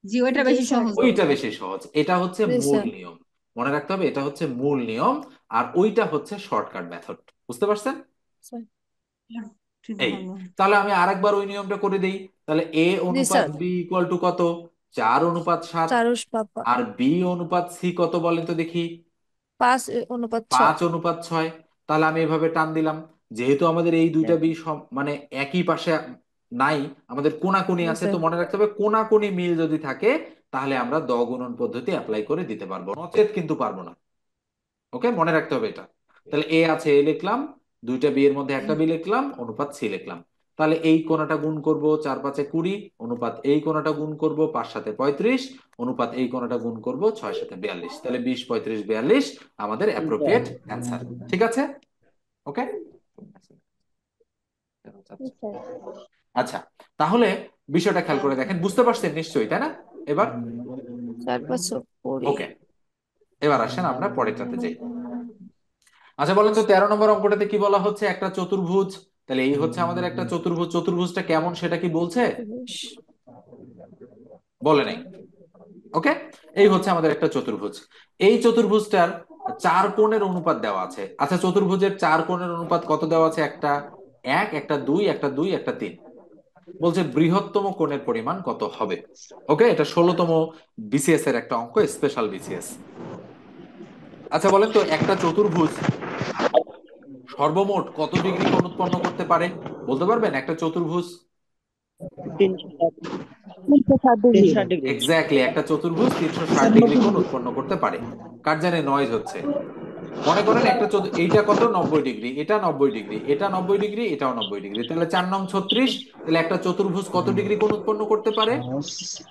জি, ওইটা
জি
বেশি
স্যার
সহজ।
ওইটা বেশি সহজ। এটা হচ্ছে
জি
মূল
স্যার
নিয়ম, মনে রাখতে হবে, এটা হচ্ছে মূল নিয়ম। আর ওইটা হচ্ছে শর্টকাট মেথড। বুঝতে পারছেন?
স্যার
ঠিক
এই,
ভালো।
তাহলে আমি আরেকবার ওই নিয়মটা করে দেই। তাহলে এ
জি
অনুপাত
স্যার
বি ইকুয়াল টু কত? 4/7।
চারুস পাপা
আর বি অনুপাত সি কত বলেন তো দেখি?
5/6
5/6। তাহলে আমি এভাবে টান দিলাম, যেহেতু আমাদের এই দুইটা বি মানে একই পাশে নাই, আমাদের কোনাকুনি
জি
আছে, তো
স্যার
মনে রাখতে হবে কোনাকুনি মিল যদি থাকে, তাহলে আমরা দ-গুণন পদ্ধতি অ্যাপ্লাই করে দিতে পারবো, নচেত কিন্তু পারবো না। ওকে, মনে রাখতে হবে এটা। তাহলে এ আছে, এ লিখলাম, দুইটা বি এর মধ্যে একটা বি লিখলাম, অনুপাত সি লিখলাম। তাহলে এই কোণাটা গুণ করব 4×5 = 20, অনুপাত এই কোণাটা গুণ করব 5×7 = 35, অনুপাত এই কোণাটা গুণ করব 6×7 = 42। তাহলে 20, 35, 42 আমাদের অ্যাপ্রোপ্রিয়েট অ্যান্সার। ঠিক আছে? ওকে।
জি স্যার।
আচ্ছা, তাহলে বিষয়টা খেয়াল করে দেখেন, বুঝতে পারছেন নিশ্চয়ই, তাই না? এবার
4×5 = 20
ওকে, এবার আসেন আমরা পরেরটাতে যাই। আচ্ছা বলেন তো 13 নম্বর অঙ্কটাতে কি বলা হচ্ছে? একটা চতুর্ভুজ। তাহলে এই হচ্ছে আমাদের একটা চতুর্ভুজ। চতুর্ভুজটা কেমন সেটা কি বলছে?
30
বলে নাই। ওকে, এই হচ্ছে আমাদের একটা চতুর্ভুজ। এই চতুর্ভুজটার 4 কোণের অনুপাত দেওয়া আছে। আচ্ছা, চতুর্ভুজের 4 কোণের অনুপাত কত দেওয়া আছে? একটা 1, একটা 2, একটা 2, একটা 3। বলছে বৃহত্তম কোণের পরিমাণ কত হবে। ওকে, এটা 16তম বিসিএস এর একটা অঙ্ক, স্পেশাল বিসিএস। আচ্ছা বলেন তো একটা চতুর্ভুজ সর্বমোট কত ডিগ্রি কোণ উৎপন্ন করতে পারে বলতে পারবেন একটা চতুর্ভুজ?
360
360 ডিগ্রি।
360 ডিগ্রি।
এক্স্যাক্টলি, একটা চতুর্ভুজ 360 ডিগ্রি কোণ উৎপন্ন করতে পারে। কার জানে নয়েজ হচ্ছে? মনে করেন একটা এইটা কত, 90 ডিগ্রি, এটা 90 ডিগ্রি, এটা 90 ডিগ্রি, এটাও 90 ডিগ্রি, তাহলে 4 নং 36। তাহলে একটা চতুর্ভুজ কত ডিগ্রি কোণ উৎপন্ন করতে পারে?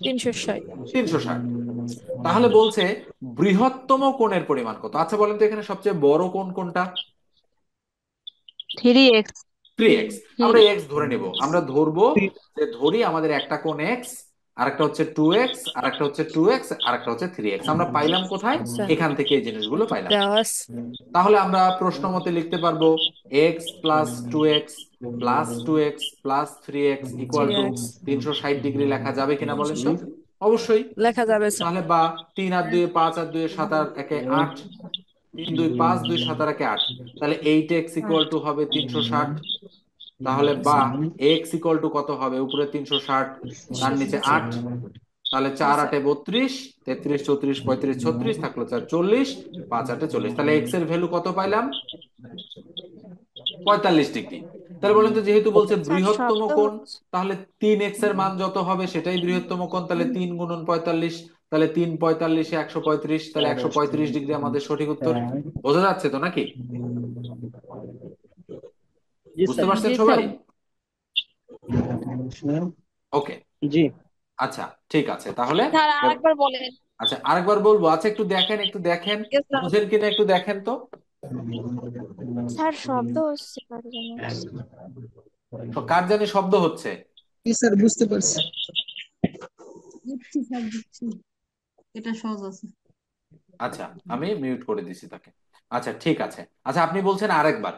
360।
360। তাহলে বলছে বৃহত্তম কোণের পরিমাণ কত। আচ্ছা বলেন তো এখানে সবচেয়ে বড় কোণ কোনটা?
3x।
3x। আমরা
3
এক্স ধরে নেব, আমরা ধরবো যে ধরি আমাদের একটা কোণ এক্স, আর একটা হচ্ছে 2x, আর একটা হচ্ছে 2x, আর একটা হচ্ছে 3x। আমরা পাইলাম কোথায়?
আচ্ছা,
এখান থেকে এই জিনিসগুলো পাইলাম।
দেওয়া আছে।
তাহলে আমরা প্রশ্ন মতে লিখতে পারবো x+2x+2x+3x equal to
3x
360 degree লেখা যাবে কিনা বলেন তো? অবশ্যই।
লেখা যাবে স্যার।
তাহলে বা 3 আর 2 5 আর 2 7 আর 1 8, 3 2 5 2 7 আর 1 8, তাহলে 8x ইকুয়াল টু হবে 360। তাহলে বা এক্স ইকুয়াল টু কত হবে? উপরে 360, তার নিচে 8, তাহলে 4 8 32, 33 34 35 36 থাকলো 4 40, 5 8 40। তাহলে এক্স এর ভ্যালু কত পাইলাম? 45 ডিগ্রি। তাহলে বলেন তো যেহেতু বলছে
স্যার
বৃহত্তম
শব্দ
কোণ,
হচ্ছে।
তাহলে 3x এর মান যত হবে সেটাই বৃহত্তম কোণ, তাহলে 3 গুণন 45, তাহলে 3 45 এ 135, তাহলে 135 ডিগ্রি আমাদের সঠিক উত্তর। বোঝা যাচ্ছে তো নাকি?
জি
বুঝতে
স্যার।
পারছেন
জি
সবাই?
স্যার।
ওকে,
জি
আচ্ছা ঠিক আছে তাহলে।
স্যার আরেকবার বলেন।
আচ্ছা আরেকবার বলবো। আচ্ছা একটু দেখেন, একটু দেখেন,
Yes, sir.
বুঝেন কিনা একটু দেখেন তো।
স্যার শব্দ হচ্ছে কার যেন।
তো কার জানি শব্দ হচ্ছে?
স্যার বুঝতে পারছি।
বুঝছি স্যার, বুঝছি। এটা সহজ আছে।
আচ্ছা আমি মিউট করে দিছি তাকে। আচ্ছা ঠিক আছে। আচ্ছা আপনি বলছেন আরেকবার।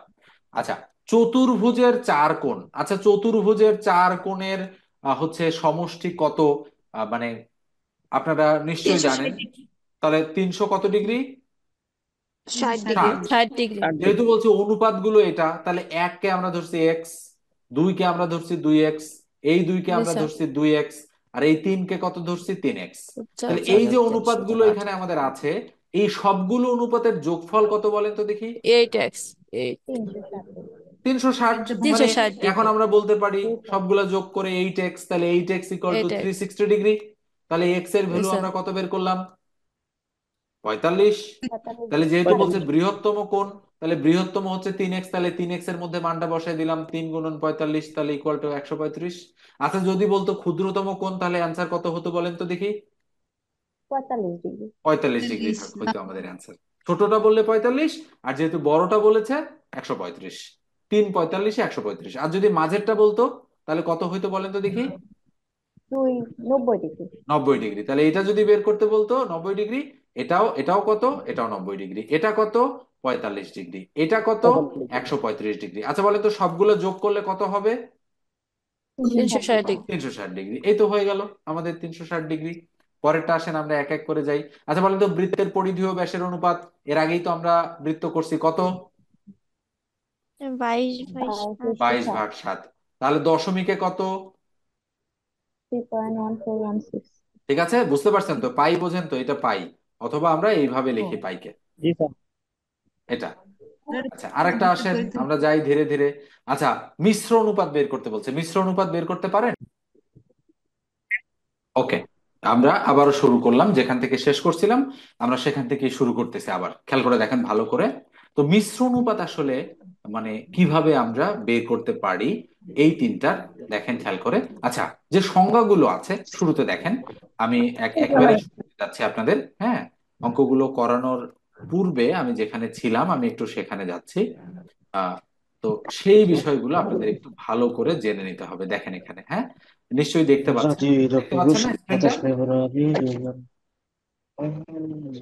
আচ্ছা চতুর্ভুজের চার কোণ, আচ্ছা চতুর্ভুজের চার কোণের হচ্ছে সমষ্টি কত? মানে আপনারা নিশ্চয়ই জানেন।
360 ডিগ্রি।
তাহলে 300 কত ডিগ্রি?
60 ডিগ্রি।
60।
60 ডিগ্রি।
যেহেতু বলছে অনুপাতগুলো এটা, তাহলে 1 কে আমরা ধরছি এক্স, 2 কে আমরা ধরছি 2x, এই 2 কে
জি
আমরা
স্যার।
ধরছি 2x, আর এই 3 কে কত ধরছি? 3x। তাহলে এই যে
4,318।
অনুপাতগুলো এখানে আমাদের আছে, এই সবগুলো অনুপাতের যোগফল কত বলেন তো দেখি?
8x 8
360। মানে
360
এখন
ডিগ্রি।
আমরা বলতে পারি সবগুলা যোগ করে 8x, তাহলে 8x equal to
8x।
360 degree. তাহলে x এর
জি
ভ্যালু
স্যার।
আমরা কত বের করলাম? 45। তাহলে যেহেতু বলছে
45
বৃহত্তম কোণ, তাহলে বৃহত্তম হচ্ছে 3x, তাহলে 3x এর মধ্যে মানটা বসাই দিলাম, 3 গুণন 45, তাহলে ইকুয়াল টু 135। আচ্ছা যদি বলতো ক্ষুদ্রতম কোণ, তাহলে অ্যান্সার কত হতো বলেন তো দেখি?
45 ডিগ্রি।
45 ডিগ্রি হইতো আমাদের অ্যান্সার। ছোটটা বললে 45, আর যেহেতু বড়টা বলেছে 135। 3 45 135। আর যদি মাঝেরটা বলতো তাহলে কত হইতো বলেন তো দেখি?
90 ডিগ্রি।
90 ডিগ্রি। তাহলে এটা যদি বের করতে বলতো 90 ডিগ্রি, এটাও এটাও কত? এটাও 90 ডিগ্রি। এটা কত? 45 ডিগ্রি। এটা কত? 135 ডিগ্রি। আচ্ছা বলেন তো সবগুলো যোগ করলে কত হবে?
360 ডিগ্রি।
360 ডিগ্রি। এই তো হয়ে গেল আমাদের 360 ডিগ্রি। পরেরটা আসেন আমরা এক এক করে যাই। আচ্ছা বলেন তো বৃত্তের পরিধি ও ব্যাসের অনুপাত, এর আগেই তো আমরা বৃত্ত করছি কত?
22
22/7। তাহলে দশমিকে কত?
3.1416।
ঠিক আছে, বুঝতে পারছেন তো? পাই বোঝেন তো? এটা পাই, অথবা আমরা এইভাবে লিখি পাইকে,
জি স্যার।
এটা। আচ্ছা আরেকটা আসেন, আমরা যাই ধীরে ধীরে। আচ্ছা মিশ্র অনুপাত বের করতে বলছে, মিশ্র অনুপাত বের করতে পারেন? ওকে, আমরা আবারও শুরু করলাম যেখান থেকে শেষ করছিলাম, আমরা সেখান থেকে শুরু করতেছি আবার। খেয়াল করে দেখেন ভালো করে। তো মিশ্র অনুপাত আসলে মানে কিভাবে আমরা বের করতে পারি এই তিনটার, দেখেন খেয়াল করে। আচ্ছা যে সংজ্ঞাগুলো আছে শুরুতে দেখেন, আমি একেবারে শুরুতে যাচ্ছি আপনাদের, হ্যাঁ। অঙ্কগুলো করানোর পূর্বে আমি যেখানে ছিলাম আমি একটু সেখানে যাচ্ছি। আহ তো সেই বিষয়গুলো আপনাদের একটু ভালো করে জেনে নিতে হবে। দেখেন এখানে, হ্যাঁ, নিশ্চয়ই দেখতে পাচ্ছেন, দেখতে পাচ্ছেন না স্ক্রিনটা?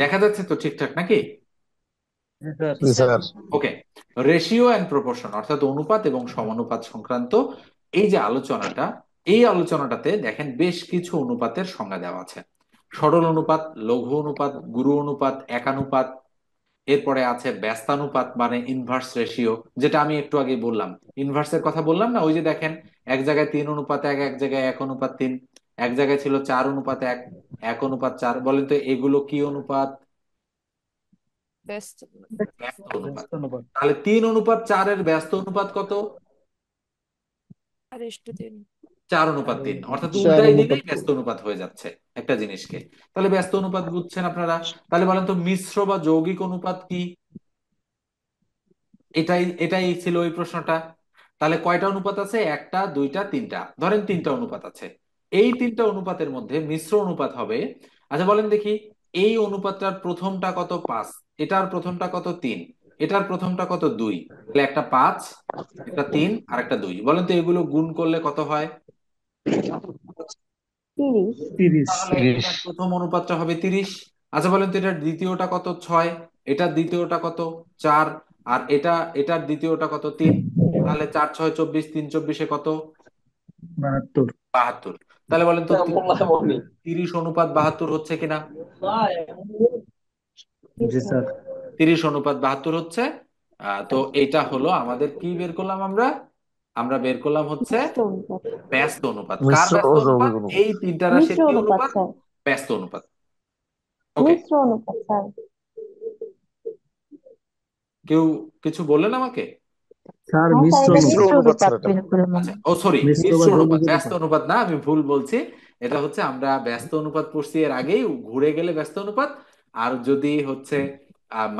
দেখা যাচ্ছে তো ঠিকঠাক নাকি?
জি স্যার।
জি sir.
Okay. Ratio and proportion অর্থাৎ অনুপাত এবং সমানুপাত সংক্রান্ত এই যে আলোচনাটা, এই আলোচনাটাতে দেখেন বেশ কিছু অনুপাতের সংজ্ঞা দেওয়া আছে। সরল অনুপাত, লঘু অনুপাত, গুরু অনুপাত, একানুপাত, এরপরে আছে ব্যস্তানুপাত মানে ইনভার্স রেশিও, যেটা আমি একটু আগে বললাম, ইনভার্সের কথা বললাম না, ওই যে দেখেন এক জায়গায় 3:1, এক জায়গায় 1:3, এক জায়গায় ছিল 4:1, 1:4। বলেন তো এগুলো কি অনুপাত?
ব্যস্ত
ব্যস্ত অনুপাত।
ব্যস্ত অনুপাত।
তাহলে 3:4 ব্যস্ত অনুপাত কত?
4:3।
4:3, অর্থাৎ
4
উল্টাই
অনুপাত
দিলেই ব্যস্ত অনুপাত হয়ে যাচ্ছে একটা জিনিসকে। তাহলে ব্যস্ত অনুপাত বুঝছেন আপনারা। তাহলে বলেন তো মিশ্র বা যৌগিক অনুপাত কি? এটাই এটাই ছিল ওই প্রশ্নটা। তাহলে কয়টা অনুপাত আছে? একটা, দুইটা, তিনটা, ধরেন তিনটা অনুপাত আছে। এই তিনটা অনুপাতের মধ্যে মিশ্র অনুপাত হবে। আচ্ছা বলেন দেখি, এই অনুপাতটার প্রথমটা কত? 5। এটার প্রথমটা কত? 3। এটার প্রথমটা কত? 2। তাহলে একটা 5, একটা 3 আর একটা 2। বলেন তো এগুলো গুণ করলে কত হয়?
30।
30।
তাহলে এটার প্রথম অনুপাতটা হবে 30। আচ্ছা বলেন তো এটার দ্বিতীয়টা কত? 6। এটার দ্বিতীয়টা কত? 4। আর এটার দ্বিতীয়টা কত? 3। তাহলে 4 6 24, 3 24 কত?
72।
72। তাহলে বলেন তো 30 অনুপাত 72 হচ্ছে কিনা?
জি স্যার।
30:72 হচ্ছে। তো এটা হলো আমাদের কি বের করলাম আমরা? আমরা বের করলাম হচ্ছে
মিশ্র অনুপাত।
ব্যস্ত অনুপাত। কার
মিশ্র ও
ব্যস্ত অনুপাত?
যৌগিক অনুপাত।
এই তিনটা রাশির
মিশ্র
কি
অনুপাত
অনুপাত?
স্যার।
ব্যস্ত অনুপাত। ওকে,
মিশ্র অনুপাত স্যার।
কেউ কিছু বললেন আমাকে?
স্যার
হ্যাঁ স্যার,
মিশ্র
এটা
মিশ্র
অনুপাত।
মিশ্র
অনুপাত স্যার
অনুপাত
এটা।
বের করলাম।
আচ্ছা, ও সরি,
মিশ্র বা
মিশ্র অনুপাত,
যৌগিক
ব্যস্ত
অনুপাত।
অনুপাত না, আমি ভুল বলছি। এটা হচ্ছে আমরা ব্যস্ত অনুপাত পড়ছি এর আগেই, ঘুরে গেলে ব্যস্ত অনুপাত। আর যদি হচ্ছে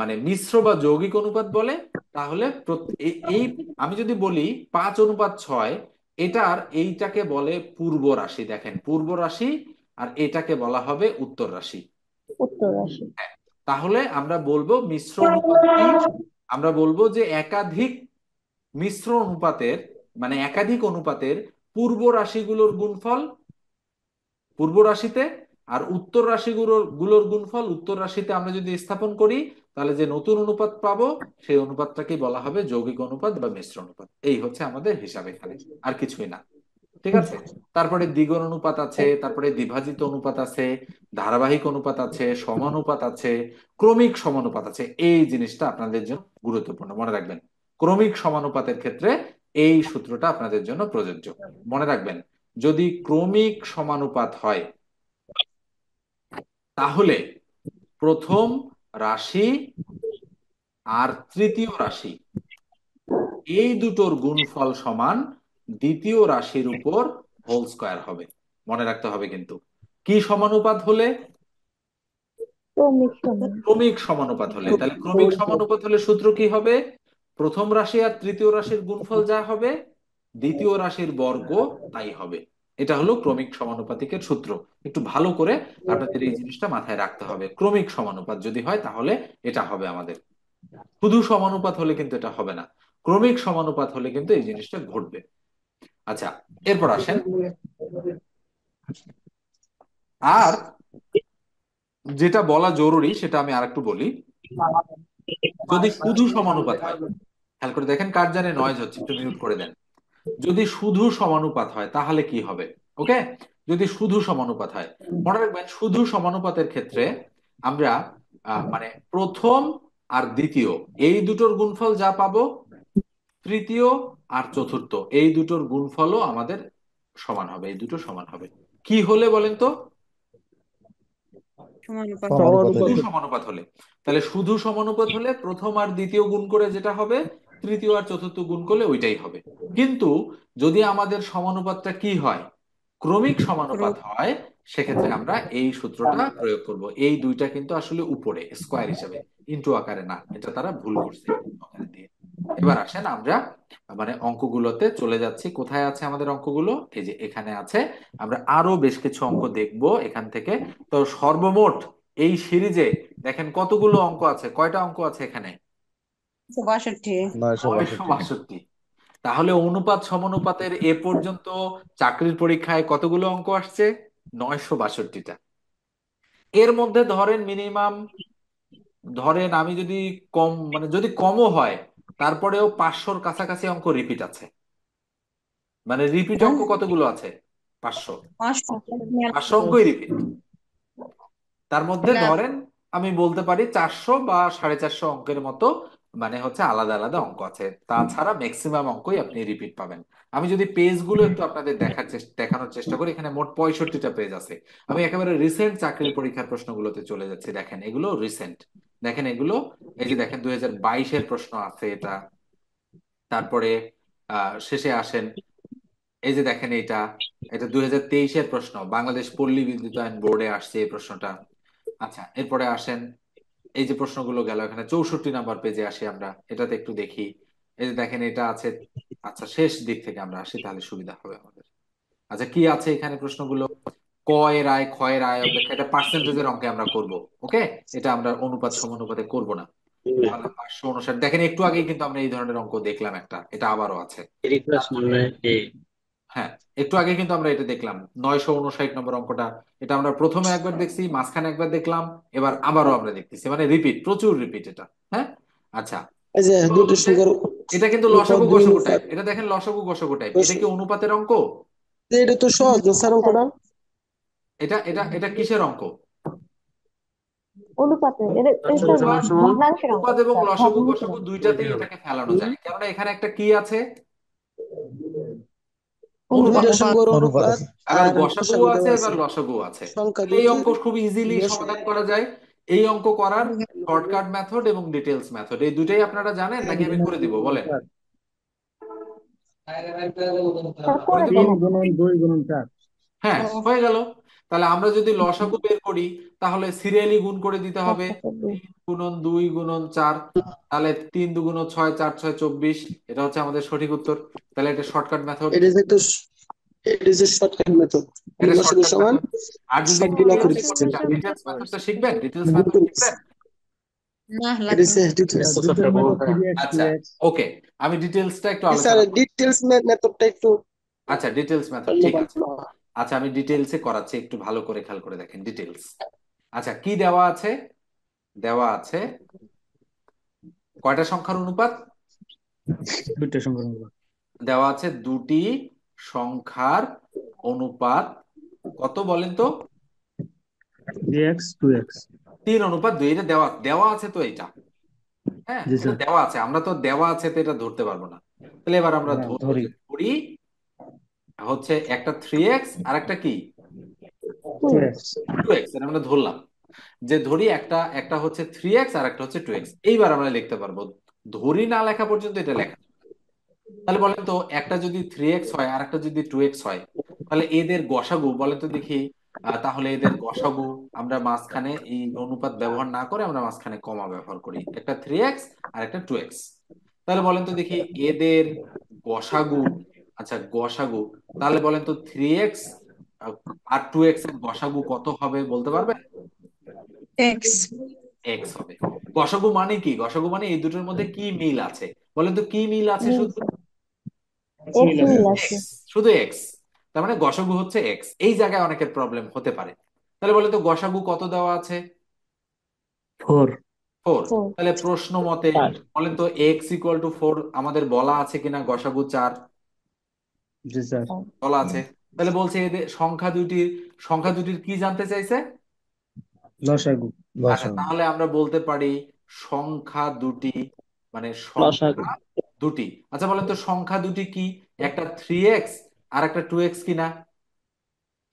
মানে মিশ্র বা যৌগিক অনুপাত বলে, তাহলে এই আমি যদি বলি 5:6, এটার এইটাকে বলে পূর্ব রাশি। দেখেন, পূর্ব রাশি, আর এটাকে বলা হবে উত্তর রাশি।
উত্তর রাশি।
তাহলে আমরা বলবো মিশ্র অনুপাত কি? আমরা বলবো যে একাধিক মিশ্র অনুপাতের, মানে একাধিক অনুপাতের পূর্ব রাশিগুলোর গুণফল পূর্ব রাশিতে, আর উত্তর রাশিগুলোর গুলোর গুণফল উত্তর রাশিতে আমরা যদি স্থাপন করি, তাহলে যে নতুন অনুপাত পাবো সেই অনুপাতটাকে বলা হবে যৌগিক অনুপাত বা মিশ্র অনুপাত। এই হচ্ছে আমাদের হিসাব এখানে, আর কিছুই না। ঠিক আছে। তারপরে দ্বিগুণ অনুপাত আছে, তারপরে দ্বিভাজিত অনুপাত আছে, ধারাবাহিক অনুপাত আছে, সমানুপাত আছে, ক্রমিক সমানুপাত আছে। এই জিনিসটা আপনাদের জন্য গুরুত্বপূর্ণ, মনে রাখবেন। ক্রমিক সমানুপাতের ক্ষেত্রে এই সূত্রটা আপনাদের জন্য প্রযোজ্য। মনে রাখবেন, যদি ক্রমিক সমানুপাত হয়, তাহলে প্রথম রাশি আর তৃতীয় রাশি, এই দুটোর গুণফল সমান দ্বিতীয় রাশির উপর হোল স্কয়ার হবে। মনে রাখতে হবে কিন্তু, কি সমানুপাত হলে?
ক্রমিক সমান।
ক্রমিক সমানুপাত হলে। তাহলে ক্রমিক সমানুপাত হলে সূত্র কি হবে? প্রথম রাশি আর তৃতীয় রাশির গুণফল যা হবে, দ্বিতীয় রাশির বর্গ তাই হবে। এটা হলো ক্রমিক সমানুপাতিকের সূত্র। একটু ভালো করে আপনাদের এই জিনিসটা মাথায় রাখতে হবে। ক্রমিক সমানুপাত যদি হয় তাহলে এটা হবে আমাদের। শুধু সমানুপাত হলে কিন্তু এটা হবে না, ক্রমিক সমানুপাত হলে কিন্তু এই জিনিসটা ঘটবে। আচ্ছা, এরপর আসেন। আর যেটা বলা জরুরি সেটা আমি আরেকটু বলি। যদি শুধু সমানুপাত হয়, খেয়াল করে দেখেন, কার জানে নয়েজ হচ্ছে, একটু মিউট করে দেন। যদি শুধু সমানুপাত হয় তাহলে কি হবে? ওকে, যদি শুধু সমানুপাত হয়, মনে রাখবেন শুধু সমানুপাতের ক্ষেত্রে আমরা মানে প্রথম আর দ্বিতীয় এই দুটোর গুণফল যা পাবো, তৃতীয় আর চতুর্থ এই দুটোর গুণফলও আমাদের সমান হবে। এই দুটো সমান হবে কি হলে বলেন তো?
সমানুপাত।
সমানুপাত
শুধু
হলে।
সমানুপাত হলে। তাহলে শুধু সমানুপাত হলে প্রথম আর দ্বিতীয় গুণ করে যেটা হবে, তৃতীয় আর চতুর্থ গুণ করলে ওইটাই হবে। কিন্তু যদি আমাদের সমানুপাতটা কি হয়? ক্রমিক সমানুপাত হয়, সেক্ষেত্রে আমরা এই সূত্রটা প্রয়োগ করব। এই দুইটা কিন্তু আসলে উপরে স্কোয়ার হিসেবে, ইনটু আকারে না, এটা তারা ভুল করছে ইনটু আকারে দিয়ে। এবার আসেন আমরা মানে অঙ্কগুলোতে চলে যাচ্ছি। কোথায় আছে আমাদের অঙ্কগুলো? এই যে এখানে আছে। আমরা আরো বেশ কিছু অঙ্ক দেখব এখান থেকে। তো সর্বমোট এই সিরিজে দেখেন কতগুলো অঙ্ক আছে, কয়টা অঙ্ক আছে এখানে?
62।
962টি।
962। তাহলে অনুপাত সমানুপাতের এ পর্যন্ত চাকরির পরীক্ষায় কতগুলো অঙ্ক আসছে? 962টা। এর মধ্যে ধরেন মিনিমাম, ধরেন আমি যদি কম, মানে যদি কমও হয়, তারপরেও 500-র কাছাকাছি অঙ্ক রিপিট আছে। মানে রিপিট অঙ্ক কতগুলো আছে? 500। 500 অঙ্কই রিপিট। তার মধ্যে ধরেন আমি বলতে পারি 400 বা 450 অঙ্কের মতো মানে হচ্ছে আলাদা আলাদা অঙ্ক আছে। তাছাড়া ম্যাক্সিমাম অঙ্কই আপনি রিপিট পাবেন। আমি যদি পেজগুলো একটু আপনাদের দেখানোর চেষ্টা করি, এখানে মোট 65টা পেজ আছে। আমি একেবারে রিসেন্ট চাকরির পরীক্ষার প্রশ্নগুলোতে চলে যাচ্ছি। দেখেন এগুলো রিসেন্ট, দেখেন এগুলো, এই যে দেখেন 2022-এর প্রশ্ন আছে এটা। তারপরে শেষে আসেন, এই যে দেখেন এটা, এটা 2023-এর প্রশ্ন, বাংলাদেশ পল্লী বিদ্যুতায়ন বোর্ডে আসছে এই প্রশ্নটা। আচ্ছা, এরপরে আসেন, এই যে প্রশ্নগুলো গেল, এখানে 64 নাম্বার পেজে আসি আমরা, এটাতে একটু দেখি। এই যে দেখেন এটা আছে। আচ্ছা, শেষ দিক থেকে আমরা আসি, তাহলে সুবিধা হবে আমাদের। আচ্ছা, কি আছে এখানে প্রশ্নগুলো? ক এর আয় খ এর আয় অপেক্ষা, এটা পার্সেন্টেজের অঙ্কে আমরা করব। ওকে, এটা আমরা অনুপাত সমানুপাতে করব না। তাহলে 559, দেখেন একটু আগেই কিন্তু আমরা এই ধরনের অঙ্ক দেখলাম একটা, এটা আবারও আছে। তারপরে হ্যাঁ, একটু আগে কিন্তু আমরা এটা দেখলাম 959 নম্বর অঙ্কটা। এটা আমরা প্রথমে একবার দেখছি, মাঝখানে একবার দেখলাম, এবার আবারও আমরা দেখতেছি, মানে রিপিট, প্রচুর রিপিট এটা। হ্যাঁ, আচ্ছা,
এই যে
এগুলো
দুটো
হচ্ছে,
সংখ্যার
এটা কিন্তু
অনুপাত
লসাগু
দুই
গসাগু টাইপ,
অনুপাত
এটা দেখেন লসাগু গসাগু টাইপ, এটা
দশ-
কি অনুপাতের অঙ্ক?
এটা তো সহজ না স্যার অঙ্কটা।
এটা এটা এটা কিসের অঙ্ক?
অনুপাতে এটা এটা
অনুপাত,
ভগ্নাংশের অঙ্ক
অনুপাত এবং
স্যার,
লসাগু
ভগ্নাংশের
গসাগু
অঙ্ক।
দুইটাতেই এটাকে ফেলানো যায়, কেননা এখানে একটা কি আছে?
অনুপাত।
দুইটা
অনুপাত।
সংখ্যার
অনুপাত
অনুপাত
এবার
আর
গসাগু
লসাগু
আছে,
দেওয়া
এবার
আছে।
লসাগু আছে।
সংখ্যা
তাহলে এই
দুইটির
অঙ্ক খুব ইজিলি
লসাগু।
সমাধান করা যায়। এই অঙ্ক করার শর্টকাট মেথড এবং ডিটেলস মেথড, এই দুটাই আপনারা জানেন নাকি আমি করে দিব বলেন?
স্যার,
স্যার
করে
করে
দিব?
দেন।
3 গুণন 2 গুণন 4।
হ্যাঁ, হয়ে গেল। তাহলে আমরা যদি লসাগু বের করি, তাহলে সিরিয়ালি গুণ করে দিতে হবে।
424।
3 গুণন 2 গুণন 4, তাহলে 3 2 গুণ 6, 4 6 24, এটা হচ্ছে আমাদের সঠিক উত্তর। তাহলে এটা শর্টকাট মেথড,
এটা যে তো এটা যে শর্টকাট মেথড,
এটা
লসাগু
শর্টকাট
সমান
মেথড। আর যদি
সবগুলা করে
ডিটেলসে
দিচ্ছেন।
করতে চান, ডিটেলস মেথডটা শিখবেন? ডিটেলস
গুণ
মেথড
করে দিচ্ছেন।
শিখবেন?
না,
এটা
লাগবে
যে
না।
ডিটেলস।
ডিটেল মেথড 3x
আচ্ছা,
2x।
ওকে, আমি ডিটেলসটা একটু
স্যার
আলোচনা করি।
ডিটেলস মেথডটা একটু
আচ্ছা, ডিটেলস মেথড
করলে
ঠিক আছে।
ভালো হয়।
আচ্ছা, আমি ডিটেলসে করাচ্ছি, একটু ভালো করে খেয়াল করে দেখেন ডিটেলস। আচ্ছা, কি দেওয়া আছে? দেওয়া আছে কয়টা সংখ্যার অনুপাত?
2টা সংখ্যার অনুপাত।
দেওয়া আছে দুটি সংখ্যার অনুপাত। কত বলেন তো?
3x 2x।
3:2, এটা দেওয়া দেওয়া আছে তো এটা। হ্যাঁ,
জি
এটা
স্যার।
দেওয়া আছে, আমরা তো দেওয়া আছে তো এটা ধরতে পারবো না। তাহলে এবার আমরা
না,
ধরবো
ধরি।
যে ধরি হচ্ছে একটা 3x আর একটা কি
2x।
2x, এটা আমরা ধরলাম। যে ধরি একটা একটা হচ্ছে 3x আর একটা হচ্ছে 2x, এইবার আমরা লিখতে পারবো। ধরি না লেখা পর্যন্ত এটা লেখা। তাহলে বলেন তো, একটা যদি 3x হয় আর একটা যদি 2x হয়, তাহলে এদের গসাগু বলেন তো দেখি। তাহলে এদের গসাগু আমরা মাঝখানে এই অনুপাত ব্যবহার না করে আমরা মাঝখানে কমা ব্যবহার করি, একটা 3x আর একটা 2x। তাহলে বলেন তো দেখি এদের গসাগু। আচ্ছা, গসাগু, তাহলে বলেন তো 3x আর 2x এর গসাগু কত হবে বলতে পারবে?
এক্স।
এক্স হবে। গসাগু মানে কি? গসাগু মানে এই দুটোর মধ্যে কি মিল আছে বলেন তো, কি মিল আছে?
মিল,
শুধু
এক্স মিল আছে।
এক্স, শুধু এক্স। তার মানে গসাগু হচ্ছে এক্স। এই জায়গায় অনেকের প্রবলেম হতে পারে। তাহলে বলে তো গসাগু কত দেওয়া আছে?
4।
4।
4।
তাহলে প্রশ্ন মতে বলেন তো x = 4 আমাদের বলা আছে কিনা গসাগু 4?
জি স্যার।
বলা আছে। তাহলে বলছে এদের সংখ্যা দুটির কি জানতে চাইছে?
লসাগু।
আচ্ছা, তাহলে আমরা বলতে পারি সংখ্যা দুটি, মানে
লসাগু।
সংখ্যা দুটি। আচ্ছা, বলেন তো সংখ্যা দুটি কি? একটা 3x আর একটা 2x কিনা?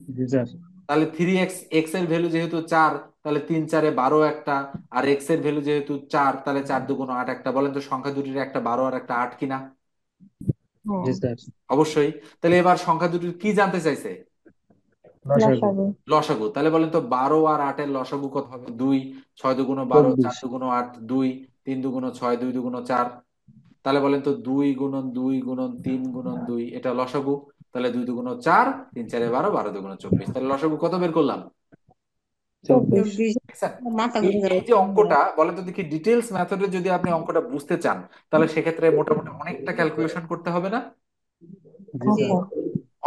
জি স্যার।
তাহলে 3x, এক্স এর ভ্যালু যেহেতু 4, তাহলে 3 4 12 একটা, আর এক্স এর ভ্যালু যেহেতু 4, তাহলে 4 2 8 একটা। বলেন তো সংখ্যা দুটির একটা 12 আর একটা 8 কিনা?
হ্যাঁ,
জি স্যার।
অবশ্যই। তাহলে এবার সংখ্যা দুটির কি জানতে চাইছে?
লসাগু।
লসাগু।
লসাগু। তাহলে বলেন তো 12 আর 8 এর লসাগু কত হবে? 2। 6 2 12, 4
24।
2 8, 2। 3 2 6, 2 2 4। তাহলে বলেন তো 2 × 2 × 3 × 2, এটা লসাগু। তাহলে 2 2 4, 3 4 12, 12 2 24। তাহলে লসাগু কত বের করলাম?
24।
24।
দেখছেন?
মাথা
এই
ঘুরে গেল।
এই যে অঙ্কটা বলেন তো দেখি, ডিটেলস মেথডে যদি আপনি অঙ্কটা বুঝতে চান, তাহলে সেক্ষেত্রে মোটামুটি অনেকটা ক্যালকুলেশন করতে হবে না?
জি
হ্যাঁ
স্যার।
স্যার।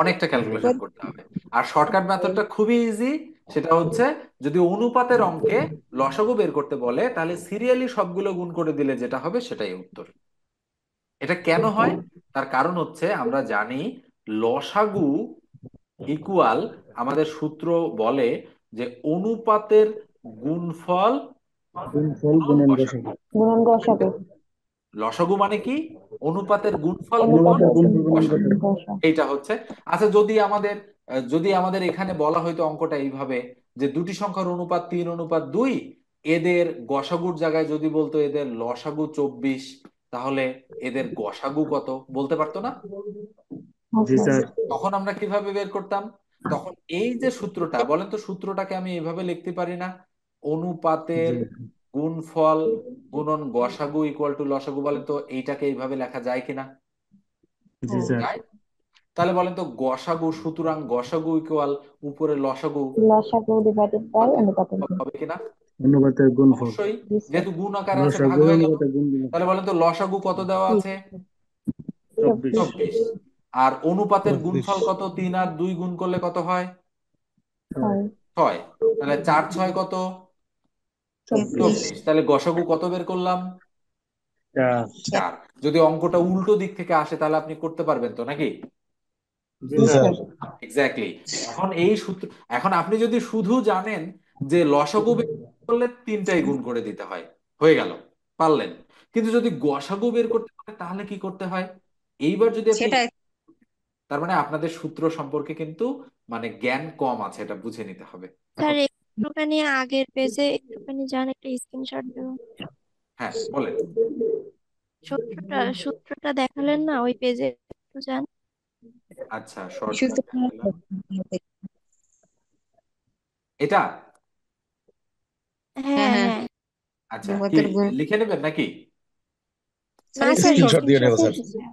অনেকটা ক্যালকুলেশন করতে হবে। আর শর্টকাট মেথডটা খুবই ইজি। সেটা হচ্ছে, যদি অনুপাতের অঙ্কে লসাগু বের করতে বলে, তাহলে সিরিয়ালি সবগুলো গুণ করে দিলে যেটা হবে সেটাই উত্তর। এটা কেন হয়? তার কারণ হচ্ছে আমরা জানি লসাগু ইকুয়াল, আমাদের সূত্র বলে যে অনুপাতের গুণফল
গুণফল
গুণন
গুণন
গসাগু।
গসাগু।
গুণন গসাগু।
লসাগু মানে কি? অনুপাতের গুণফল গুণন
অনুপাতের
গুণফল গুণন
গসাগু।
গসাগু।
গসা।
এইটা হচ্ছে। আচ্ছা, যদি আমাদের এখানে বলা হয়তো অঙ্কটা এইভাবে, যে দুটি সংখ্যার অনুপাত 3:2, এদের গসাগুর জায়গায় যদি বলতো এদের লসাগু 24, তাহলে এদের গসাগু কত বলতে পারতো না?
জি স্যার।
তখন আমরা কিভাবে বের করতাম? তখন এই যে সূত্রটা, বলেন তো সূত্রটাকে আমি এইভাবে লিখতে পারি না? অনুপাতের
জি
গুণফল গুণন গসাগু ইকুয়াল টু লসাগু। বলেন তো এইটাকে এইভাবে লেখা যায় কিনা?
জি স্যার।
যায়। তাহলে বলেন তো গসাগু, সুতরাং গসাগু ইকুয়াল উপরে লসাগু
লসাগু ডিভাইডেড বাই অনুপাতের গুণ।
হবে কিনা?
অনুপাতের গুণফল।
অবশ্যই,
জি স্যার।
যেহেতু গুণ আকারে আছে ভাগ
লসাগু
হয়ে গেল।
অনুপাতের গুণ দিলে
তাহলে বলেন তো লসাগু কত দেওয়া
জি
আছে?
24।
24। আর অনুপাতের গুণফল কত? 3 আর 2 গুণ করলে কত হয়?
6
6। তাহলে 4 6 কত? 24। তাহলে গসাগু কত বের করলাম?
4।
4। যদি অঙ্কটা উল্টো দিক থেকে আসে তাহলে আপনি করতে পারবেন তো নাকি?
জি
জি
স্যার।
স্যার।
এক্স্যাক্টলি। এখন এই সূত্র, এখন আপনি যদি শুধু জানেন যে লসাগু বের করলে তিনটাই গুণ করে দিতে হয়, হয়ে গেল, পারলেন। কিন্তু যদি গসাগু বের করতে হয় তাহলে কি করতে হয়? এইবার যদি আপনি,
সেটাই।
তার মানে আপনাদের সূত্র সম্পর্কে কিন্তু মানে জ্ঞান কম আছে, এটা বুঝে নিতে হবে।
স্যার
এখন
একটুখানি আগের পেজে একটুখানি যান, একটা স্ক্রিনশট দেবেন।
হ্যাঁ বলেন।
সূত্রটা দেখালেন না ওই পেজে, একটু যান।
আচ্ছা শর্ট
শুধু
এটা।
হ্যাঁ
হ্যাঁ
হ্যাঁ,
হ্যাঁ।
আচ্ছা কি
অনুপাতের গুণ।
লিখে নেবেন নাকি?
না
স্যার
স্যার
স্ক্রিনশট
দিয়ে নেবো
স্ক্রিনশট।
স্যার।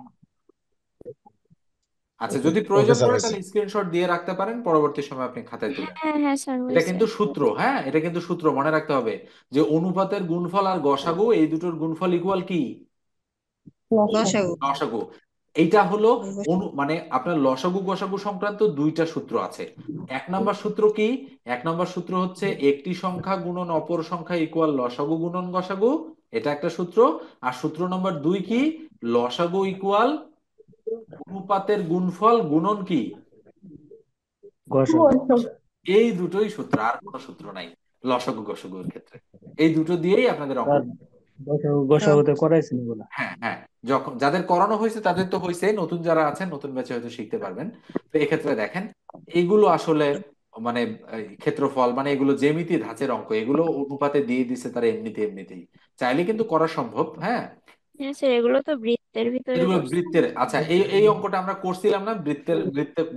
আচ্ছা যদি প্রয়োজন পড়ে তাহলে স্ক্রিনশট দিয়ে রাখতে পারেন, পরবর্তী সময় আপনি খাতায় তুলে
হ্যাঁ হ্যাঁ স্যার
এটা
হয়েছে।
কিন্তু সূত্র, হ্যাঁ এটা কিন্তু সূত্র, মনে রাখতে হবে যে অনুপাতের গুণফল আর গসাগু এই দুটোর গুণফল ইকুয়াল কি?
লসাগু।
লসাগু। এইটা হলো মানে আপনার লসাগু গসাগু সংক্রান্ত দুইটা সূত্র আছে। এক নাম্বার সূত্র কি? এক নাম্বার সূত্র হচ্ছে একটি সংখ্যা গুণন অপর সংখ্যা ইকুয়াল লসাগু গুণন গসাগু, এটা একটা সূত্র। আর সূত্র নাম্বার 2 কি? লসাগু ইকুয়াল অনুপাতের গুণফল গুণন কি?
গসাগু।
এই দুটোই সূত্র, আর কোনো সূত্র নাই লসাগু গসাগুর ক্ষেত্রে। এই দুটো দিয়েই আপনাদের অঙ্ক।
স্যার গসাগুতে করাইছেন এগুলা?
হ্যাঁ হ্যাঁ, যখন যাদের করানো হয়েছে তাদের তো হয়েছে, নতুন যারা আছেন নতুন ব্যাচে হয়তো শিখতে পারবেন। তো এক্ষেত্রে দেখেন এগুলো আসলে মানে ক্ষেত্রফল মানে এগুলো জ্যামিতি ধাঁচের অঙ্ক, এগুলো অনুপাতে দিয়ে দিছে তারা এমনিতেই, চাইলে কিন্তু করা সম্ভব। হ্যাঁ
হ্যাঁ স্যার এগুলো তো বৃত্তের ভিতরে
এগুলো
করছে।
বৃত্তের, আচ্ছা এই অঙ্কটা আমরা করছিলাম না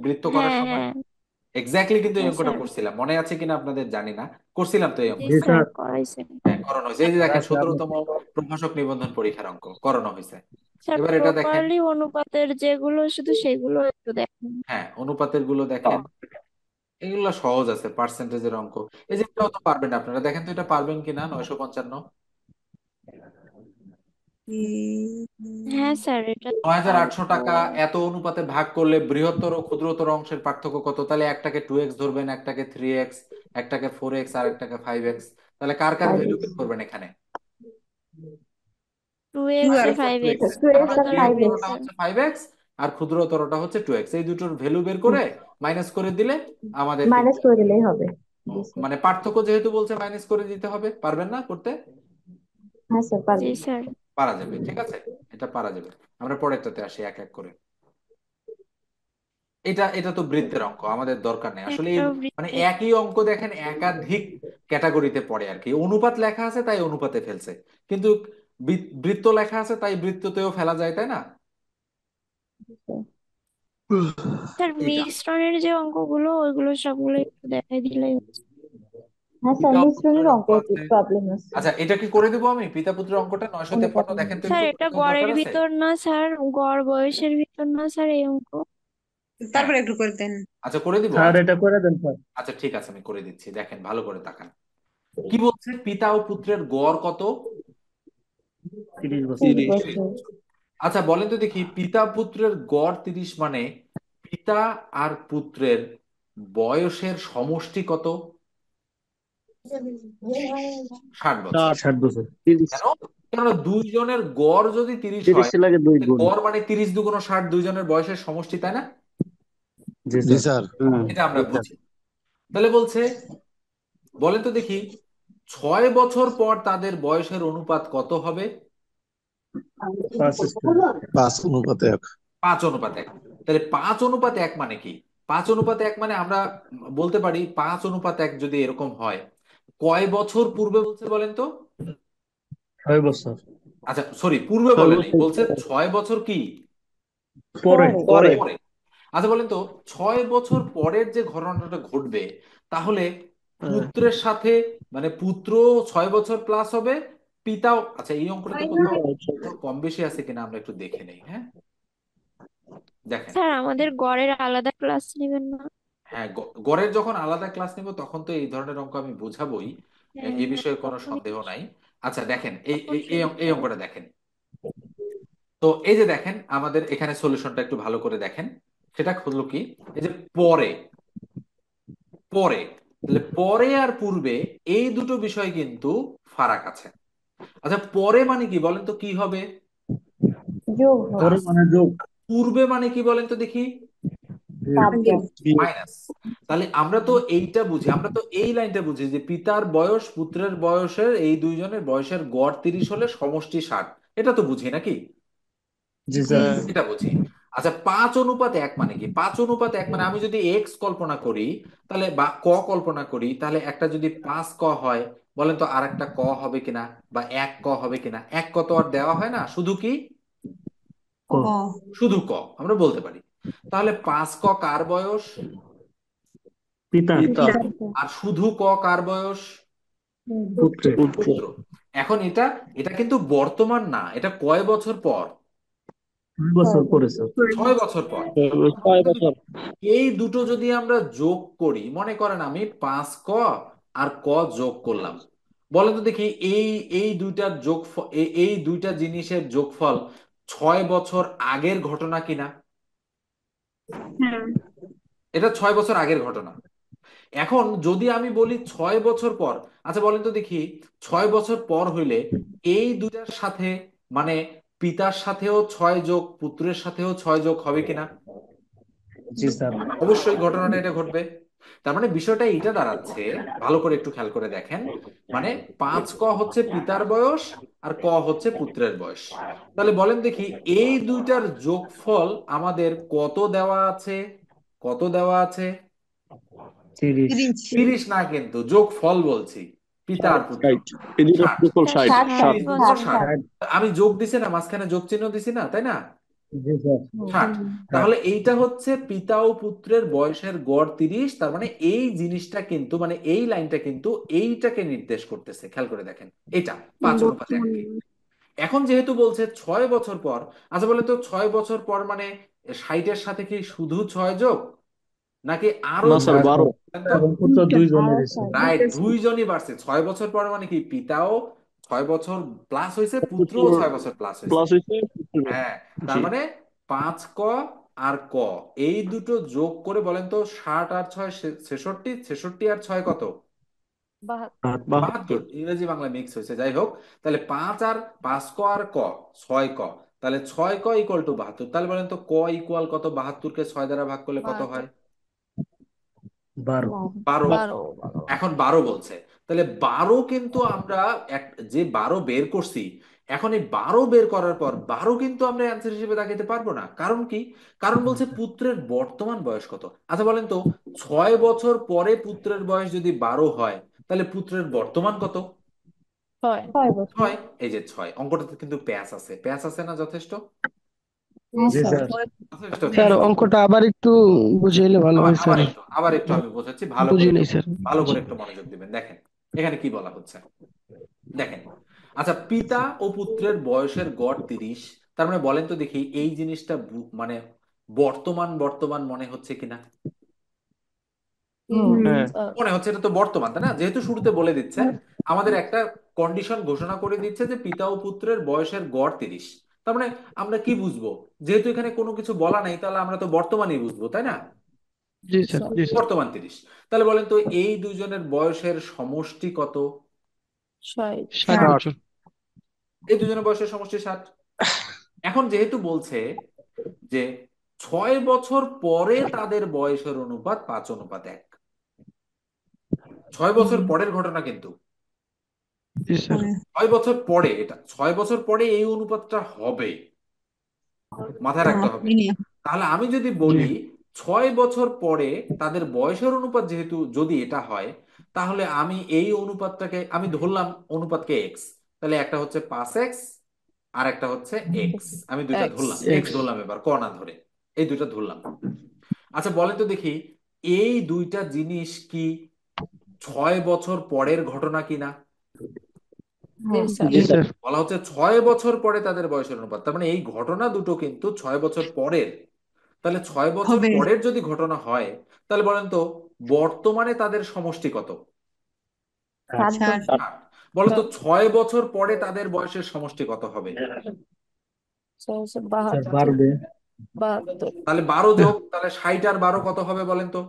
বৃত্ত করার
হ্যাঁ
সময়?
হ্যাঁ
এক্স্যাক্টলি, কিন্তু এই
হ্যাঁ
অঙ্কটা
স্যার।
করছিলাম, মনে আছে কিনা আপনাদের জানি না, করছিলাম তো এই
জি
অঙ্কটা।
জি
স্যার
স্যার।
করাইছেন।
হ্যাঁ করানো হয়েছে, এই যে দেখেন
আজকে আপনি
17তম প্রভাষক নিবন্ধন পরীক্ষার অঙ্ক করানো হয়েছে।
স্যার
এবার এটা দেখেন,
প্রপারলি অনুপাতের যেগুলো শুধু সেগুলো একটু দেখেন।
হ্যাঁ অনুপাতের গুলো দেখেন, এগুলো সহজ আছে, পার্সেন্টেজের অঙ্ক। এই যে এটাও তো পারবেন আপনারা, দেখেন তো এটা পারবেন কিনা? 955,
হ্যাঁ স্যার এটা তো
9800 টাকা
পারবো।
এত অনুপাতে ভাগ করলে বৃহত্তর ও ক্ষুদ্রতর অংশের পার্থক্য কত? তাহলে একটাকে 2x ধরবেন, একটাকে 3x, একটাকে 4x আর একটাকে 5x। তাহলে কার কার ভ্যালু বের করবেন এখানে?
2x
টু আর
আর
2x
5x
এর। তার মানে
ক্ষুদ্রতর
বৃহত্তরটা
স্যার।
হচ্ছে 5x আর ক্ষুদ্রতরটা হচ্ছে 2x। এই দুটোর ভ্যালু বের করে মাইনাস করে দিলে আমাদের
মাইনাস
কিন্তু
করে দিলেই হবে। জি স্যার।
মানে পার্থক্য যেহেতু বলছে মাইনাস করে দিতে হবে, পারবেন না করতে?
হ্যাঁ স্যার
জি
পারবেন।
স্যার।
পারা যাবে, ঠিক আছে, এটা পারা যাবে। আমরা পরেরটাতে আসি এক এক করে। এটা এটা তো বৃত্তের অঙ্ক, আমাদের দরকার নেই আসলে
একটাও
মানে
বৃত্তের।
একই অঙ্ক দেখেন একাধিক ক্যাটাগরিতে পড়ে আর কি। অনুপাত লেখা আছে তাই অনুপাতে ফেলছে, কিন্তু বৃত্ত লেখা আছে তাই বৃত্ততেও ফেলা যায়, তাই না?
স্যার
এইটা
মিশ্রণের যে অঙ্কগুলো ওইগুলো সবগুলো একটু দেখাই দিলেই হচ্ছে।
হ্যাঁ স্যার
পিতা
মিশ্রণের
পুত্রের অঙ্ক
অঙ্কে একটু
আছে।
প্রবলেম আছে।
আচ্ছা এটা কি করে দেবো আমি? পিতা পুত্রের অঙ্কটা 953
অনুপাতে
দেখেন তো
স্যার
একটু,
এটা
দেখার দরকার
গড়ের
আছে।
ভিতর না স্যার, গড় বয়সের ভিতর না স্যার এই অঙ্ক।
হ্যাঁ
তারপরে একটু করে দেন।
আচ্ছা করে দিব,
স্যার
আচ্ছা।
এটা করে দেন স্যার।
আচ্ছা ঠিক আছে আমি করে দিচ্ছি, দেখেন ভালো করে তাকান। কি বলছে? পিতা ও পুত্রের গড় কত?
30 বছর।
30
30
বছর।
বছর। আচ্ছা বলেন তো দেখি, পিতা পুত্রের গড় 30 মানে পিতা আর পুত্রের বয়সের সমষ্টি কত? 60 বছর।
60 বছর।
কেন? কেননা দুইজনের গড় যদি 30 হয়,
30 লাগে 2 গুণ।
গড় মানে 30 দুগুণ 60, দুইজনের বয়সের সমষ্টি, তাই না?
জি
জি
স্যার।
স্যার।
এটা আমরা বুঝি। তাহলে বলছে, বলেন তো দেখি 6 বছর পর তাদের বয়সের অনুপাত কত হবে?
5:1।
5:1। তাহলে 5:1 মানে কি? 5:1 মানে আমরা বলতে পারি 5:1 যদি এরকম হয় কয় বছর পূর্বে বলছে বলেন তো?
6 বছর
আচ্ছা সরি, পূর্বে
6 বছর
বলে নেই, বলছে 6 বছর কি
পরে
পরে।
পরে।
আচ্ছা বলেন তো, 6 বছর পরের যে ঘটনাটা ঘটবে, তাহলে
হ্যাঁ।
পুত্রের সাথে মানে পুত্র 6 বছর প্লাস হবে, পিতাও। আচ্ছা এই অঙ্কটাতে কোথাও কোথাও কম বেশি আছে কিনা আমরা একটু দেখে নেই, হ্যাঁ। দেখেন,
স্যার আমাদের গড়ের আলাদা ক্লাস নেবেন না?
হ্যাঁ গড়ের যখন আলাদা ক্লাস নিব তখন তো এই ধরনের অঙ্ক আমি বোঝাবোই,
হ্যাঁ
এই
হ্যাঁ,
বিষয়ে কোনো
তখনই
সন্দেহ নাই। আচ্ছা দেখেন, এই
তখন
এই এই
সুবিধা
এই
হবে।
অঙ্কটা দেখেন। তো এই যে দেখেন, আমাদের এখানে সলিউশনটা একটু ভালো করে দেখেন। সেটা হলো কি, এই যে পরে, পরে, তাহলে পরে আর পূর্বে এই দুটো বিষয় কিন্তু ফারাক আছে। আচ্ছা পরে মানে কি বলেন তো, কি হবে?
পরে
প্লাস।
মানে যোগ।
পূর্বে মানে কি বলেন তো দেখি?
বিয়োগ।
বিয়োগ।
মাইনাস। তাহলে আমরা তো এইটা বুঝি, আমরা তো এই লাইনটা বুঝি যে পিতার বয়স পুত্রের বয়সের এই দুইজনের বয়সের গড় 30 হলে সমষ্টি 60। এটা তো বুঝি নাকি?
জি
জি।
স্যার।
হ্যাঁ।
এটা বুঝি। আচ্ছা 5:1 মানে কি? 5:1 মানে আমি যদি এক্স কল্পনা করি, তাহলে বা ক কল্পনা করি, তাহলে একটা যদি 5 ক হয়, বলেন তো আর একটা ক হবে কিনা, বা 1 ক হবে কিনা? 1 ক তো আর দেওয়া হয় না, শুধু কি,
ক।
ও
শুধু ক আমরা বলতে পারি। তাহলে 5 ক কার বয়স?
পিতা।
পিতা।
পিতার। আর শুধু ক কার বয়স?
পুত্রের।
পুত্র।
পুত্র। এখন এটা এটা কিন্তু বর্তমান না, এটা কয় বছর পর?
6 বছর পরে স্যার।
6 বছর পর।
6 বছর।
এই দুটো যদি আমরা যোগ করি, মনে করেন আমি 5 ক আর ক যোগ করলাম, বলেন তো দেখি এই এই দুইটার যোগফল, এই দুইটা জিনিসের যোগফল 6 বছর আগের ঘটনা কিনা? এটা 6 বছর আগের ঘটনা। এখন যদি আমি বলি 6 বছর পর, আচ্ছা বলেন তো দেখি 6 বছর পর হইলে এই দুইটার সাথে মানে পিতার সাথেও 6 যোগ পুত্রের সাথেও 6 যোগ হবে কিনা?
জি স্যার।
অবশ্যই ঘটনাটা এটা ঘটবে। তার মানে বিষয়টা এইটা দাঁড়াচ্ছে, ভালো করে একটু খেয়াল করে দেখেন, মানে 5 ক হচ্ছে পিতার বয়স আর ক হচ্ছে পুত্রের বয়স। তাহলে বলেন দেখি এই দুইটার যোগফল আমাদের কত দেওয়া আছে? কত দেওয়া আছে?
30।
30।
30 না, কিন্তু যোগফল বলছি, পিতা আর
60।
পুত্র।
60। এই দুটো
60।
যোগফল
স্যার
60।
60
60।
বছর।
30 × 60। আমি যোগ দিছি না, মাঝখানে যোগ চিহ্ন দিছি না, তাই না?
জি স্যার।
60। তাহলে এইটা হচ্ছে পিতা ও পুত্রের বয়সের গড় 30। তার মানে এই জিনিসটা কিন্তু মানে এই লাইনটা কিন্তু এইটাকে নির্দেশ করতেছে, খেয়াল করে দেখেন, এটা 5:1 কে। এখন যেহেতু বলছে 6 বছর পর, আচ্ছা বলে তো 6 বছর পর মানে 60-এর সাথে কি শুধু 6 যোগ, নাকি আরো
না স্যার,
6 যোগ?
12।
বলেন তো।
এবং পুত্র দুইজনের স্যার।
রাইট, দুইজনই বাড়ছে 6 বছর পর, মানে কি পিতাও 6 বছর প্লাস হয়েছে, পুত্রও
পুত্র
6 বছর প্লাস হয়েছে।
প্লাস হয়েছে পুত্র।
হ্যাঁ। তার
জি।
মানে 5 ক আর ক এই দুটো যোগ করে বলেন তো 60 আর 6 ছেষট্টি, ছেষট্টি আর 6 কত?
72।
72। ইংরেজি বাংলা মিক্স হয়েছে, যাই হোক। তাহলে 5 ক তাহলে 6 ক ইকুয়াল টু 72। তাহলে বলেন তো ক ইকুয়াল কত? 72-কে 6 দ্বারা ভাগ করলে কত হয়?
12।
12।
12।
এখন 12 বলছে, তাহলে 12 কিন্তু আমরা এক যে 12 বের করছি, এখন এই 12 বের করার পর 12 কিন্তু আমরা অ্যান্সার হিসেবে দেখাতে পারবো না। কারণ কি? কারণ বলছে পুত্রের বর্তমান বয়স কত। আচ্ছা বলেন তো 6 বছর পরে পুত্রের বয়স যদি 12 হয়, তাহলে পুত্রের বর্তমান কত? 6। এই যে 6, অঙ্কটাতে কিন্তু প্যাচ আছে, প্যাচ আছে না যথেষ্ট?
জি স্যার।
যথেষ্ট
স্যার
প্যাচ আছে।
অঙ্কটা আবার একটু বুঝাইলে ভালো
আবার
হয়
আবার
স্যার।
একটু আবার একটু আমি বোঝাচ্ছি, ভালো করে
বুঝি
একটু,
নাই স্যার।
ভালো
জি।
করে একটু মনোযোগ দিবেন। দেখেন এখানে কি বলা হচ্ছে, দেখেন। আচ্ছা পিতা ও পুত্রের বয়সের গড় 30। তার মানে বলেন তো দেখি এই জিনিসটা মানে বর্তমান বর্তমান মনে হচ্ছে কিনা?
হ্যাঁ।
মনে হচ্ছে, এটা তো বর্তমান তাই না, যেহেতু শুরুতে বলে দিচ্ছে, আমাদের একটা কন্ডিশন ঘোষণা করে দিচ্ছে যে পিতা ও পুত্রের বয়সের গড় 30। তার মানে আমরা কি বুঝবো, যেহেতু এখানে কোনো কিছু বলা নাই, তাহলে আমরা তো বর্তমানই বুঝবো, তাই না?
জি স্যার। জি স্যার।
বর্তমান 30। তাহলে বলেন তো এই দুইজনের বয়সের সমষ্টি কত?
60।
এই দুজনের বয়সের সমষ্টি 60। এখন যেহেতু বলছে যে 6 বছর পরে তাদের বয়সের অনুপাত 5:1, 6 বছর পরের ঘটনা কিন্তু,
জি স্যার।
6 বছর পরে, এটা 6 বছর পরে এই অনুপাতটা হবে, মাথায় রাখতে হবে। তাহলে আমি যদি
জি।
বলি 6 বছর পরে তাদের বয়সের অনুপাত যেহেতু যদি এটা হয়, তাহলে আমি এই অনুপাতটাকে আমি ধরলাম অনুপাতকে এক্স, তাহলে একটা হচ্ছে 5x আর একটা হচ্ছে এক্স, আমি দুইটা
এক্স।
ধরলাম, এক্স
এক্স।
ধরলাম, এবার ক না ধরে এই দুইটা ধরলাম। আচ্ছা বলেন তো দেখি, এই দুইটা জিনিস কি 6 বছর পরের ঘটনা কিনা?
জি স্যার।
জি স্যার।
বলা হচ্ছে 6 বছর পরে তাদের বয়সের অনুপাত, তার মানে এই ঘটনা দুটো কিন্তু 6 বছর পরের। তাহলে 6 বছর
হবে।
পরের যদি ঘটনা হয়, তাহলে বলেন তো বর্তমানে তাদের সমষ্টি কত?
60।
60। বলো তো 6 বছর পরে তাদের বয়সের সমষ্টি কত হবে?
স্যার
72
বাড়বে।
72
তাহলে 12 যোগ, তাহলে 60 আর 12 কত হবে বলেন তো?